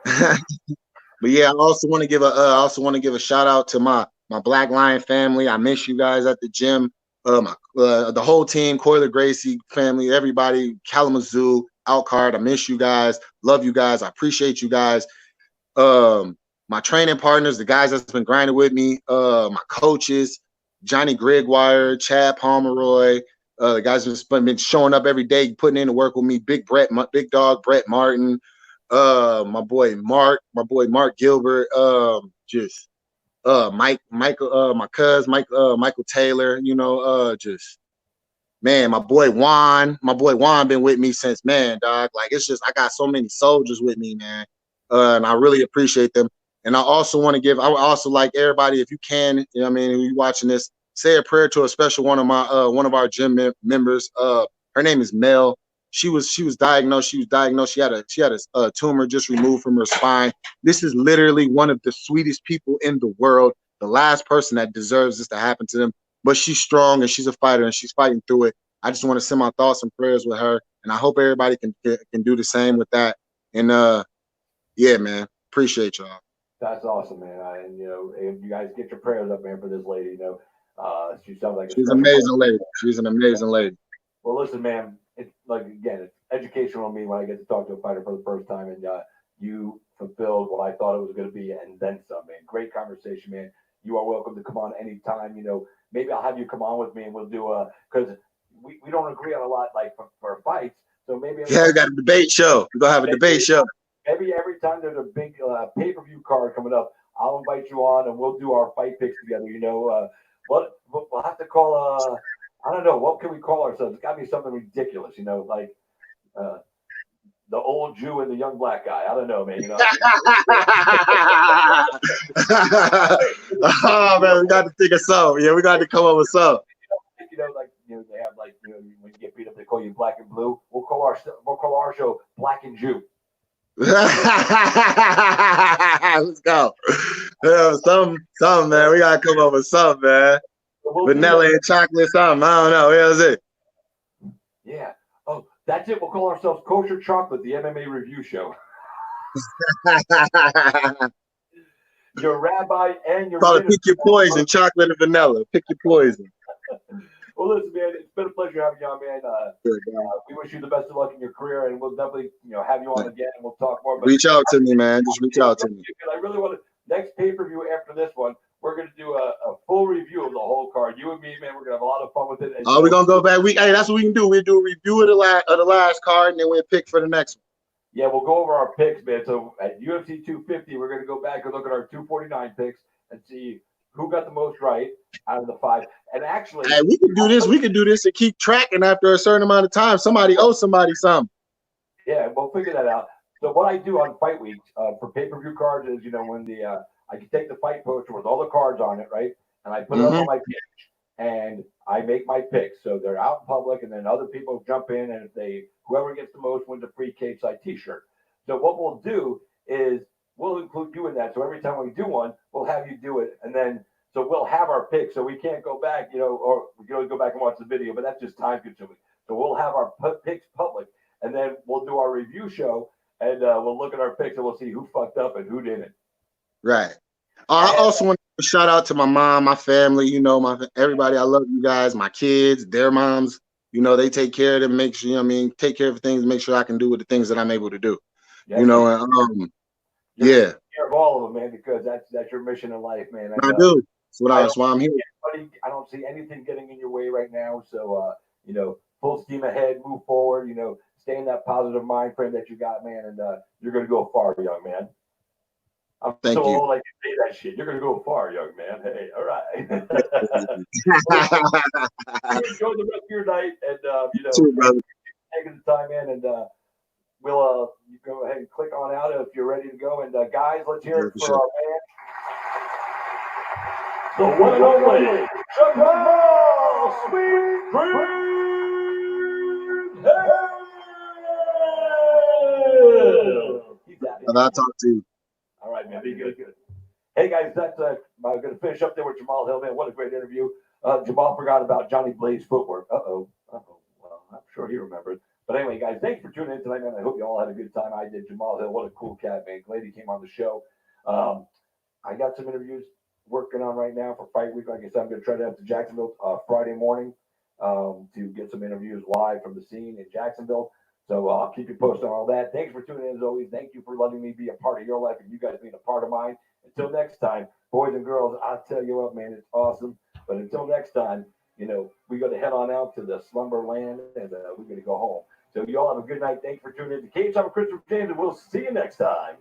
But yeah, I also want to give a shout out to my Black Lion family. I miss you guys at the gym. The whole team, Coiler Gracie family, everybody, Kalamazoo, Outcard. I miss you guys. Love you guys. I appreciate you guys. My training partners, the guys that's been grinding with me, my coaches, Johnny Grigwire, Chad Pomeroy, the guys who've been showing up every day, putting in the work with me, Big Dog Brett Martin, my boy Mark Gilbert, Michael, my cousin Michael Taylor, man, my boy Juan been with me since, man, dog. Like, it's just, I got so many soldiers with me, man. And I really appreciate them. And I also want to I would also like everybody, if you can, if you're watching this, say a prayer to a special one of our gym members. Her name is Mel. She was diagnosed. She had a tumor just removed from her spine. This is literally one of the sweetest people in the world. The last person that deserves this to happen to them. But she's strong and she's a fighter and she's fighting through it. I just want to send my thoughts and prayers with her, and I hope everybody can do the same with that. And yeah, man, appreciate y'all. That's awesome, man. And you guys get your prayers up, man, for this lady. She sounds like she's an amazing lady. She's an amazing lady. Well, listen, man. It's like, again, it's educational on me when I get to talk to a fighter for the first time, and you fulfilled what I thought it was going to be, and then some, man. Great conversation, man. You are welcome to come on anytime. Maybe I'll have you come on with me, and we'll do because we don't agree on a lot, like for fights. So maybe we got a debate show. We're gonna have a debate show. Maybe every time there's a big pay-per-view card coming up, I'll invite you on and we'll do our fight picks together. What we'll have to call I don't know, what can we call ourselves? It's got to be something ridiculous, like the old Jew and the young black guy. I don't know, man. Oh man, we got to think of something. Yeah, we got to come up with something. They have when you get beat up, they call you Black and Blue. We'll call our show Black and Jew. Let's go. Yeah, something, man. We gotta come up with something, man. Vanilla and chocolate, something. I don't know. What is it? Yeah. Oh, that's it. We'll call ourselves Kosher Chocolate, the MMA review show. Your rabbi and your. Call it pick your poison, chocolate and vanilla. Pick your poison. Well, listen, man, it's been a pleasure having you on, man. We wish you the best of luck in your career, and we'll definitely, have you on again, and we'll talk more. Reach out to me, man. Just reach out to me. I really want to. Next pay-per-view after this one, we're going to do a full review of the whole card. You and me, man, we're going to have a lot of fun with it. Oh, we're going to go back. Hey, that's what we can do. We'll do a review of the last card, and then we'll pick for the next one. Yeah, we'll go over our picks, man. So at UFC 250, we're going to go back and look at our 249 picks and see who got the most right out of the 5. And actually, hey, we can do this. We can do this and keep tracking after a certain amount of time. Somebody owes somebody something. Yeah, we'll figure that out. So what I do on fight weeks for pay-per-view cards is, when I can take the fight poster with all the cards on it, right? And I put it up on my page, and I make my picks. So they're out in public, and then other people jump in, and whoever gets the most wins a free cage side T-shirt. So what we'll do is we'll include you in that. So every time we do one, we'll have you do it, and then so we'll have our picks. So we can't go back, or we can always go back and watch the video, but that's just time consuming. So we'll have our picks public, and then we'll do our review show, and we'll look at our picks, and we'll see who fucked up and who didn't. Right. I also want to shout out to my mom, my family, everybody. I love you guys, my kids, their moms. They take care of them, make sure, take care of things, make sure I can do the things that I'm able to do. Yes, yeah. Take care of all of them, man, because that's your mission in life, man. And, I do. That's why I'm here. I don't see anything getting in your way right now. So, full steam ahead, move forward, stay in that positive mind frame that you got, man, and you're going to go far, young man. I'm Thank so you. old I can say that shit. You're going to go far, young man. Hey, all right. Enjoy the rest of your night, and, too, brother. taking the time in, and we'll you go ahead and click on out if you're ready to go. And, guys, let's hear it for our man, the one and only Jamahal Sweet Dream. I'll talk to you. All right, man. Be good. Hey, guys, that's I'm going to finish up there with Jamahal Hill, man. What a great interview. Jamal forgot about Johnny Blaze footwork. Well, I'm sure he remembers. But anyway, guys, thanks for tuning in tonight, man. I hope you all had a good time. I did. Jamal Hill, what a cool cat, man. Glad he came on the show. I got some interviews working on right now for Fight Week. Like I said, I'm going to try to have to Jacksonville Friday morning to get some interviews live from the scene in Jacksonville. So I'll keep you posted on all that. Thanks for tuning in as always. Thank you for letting me be a part of your life and you guys being a part of mine. Until next time, boys and girls, I'll tell you what, man, it's awesome. But until next time, we got to head on out to the slumber land and we're going to go home. So you all have a good night. Thanks for tuning in to Cage. I'm Christopher James, and we'll see you next time.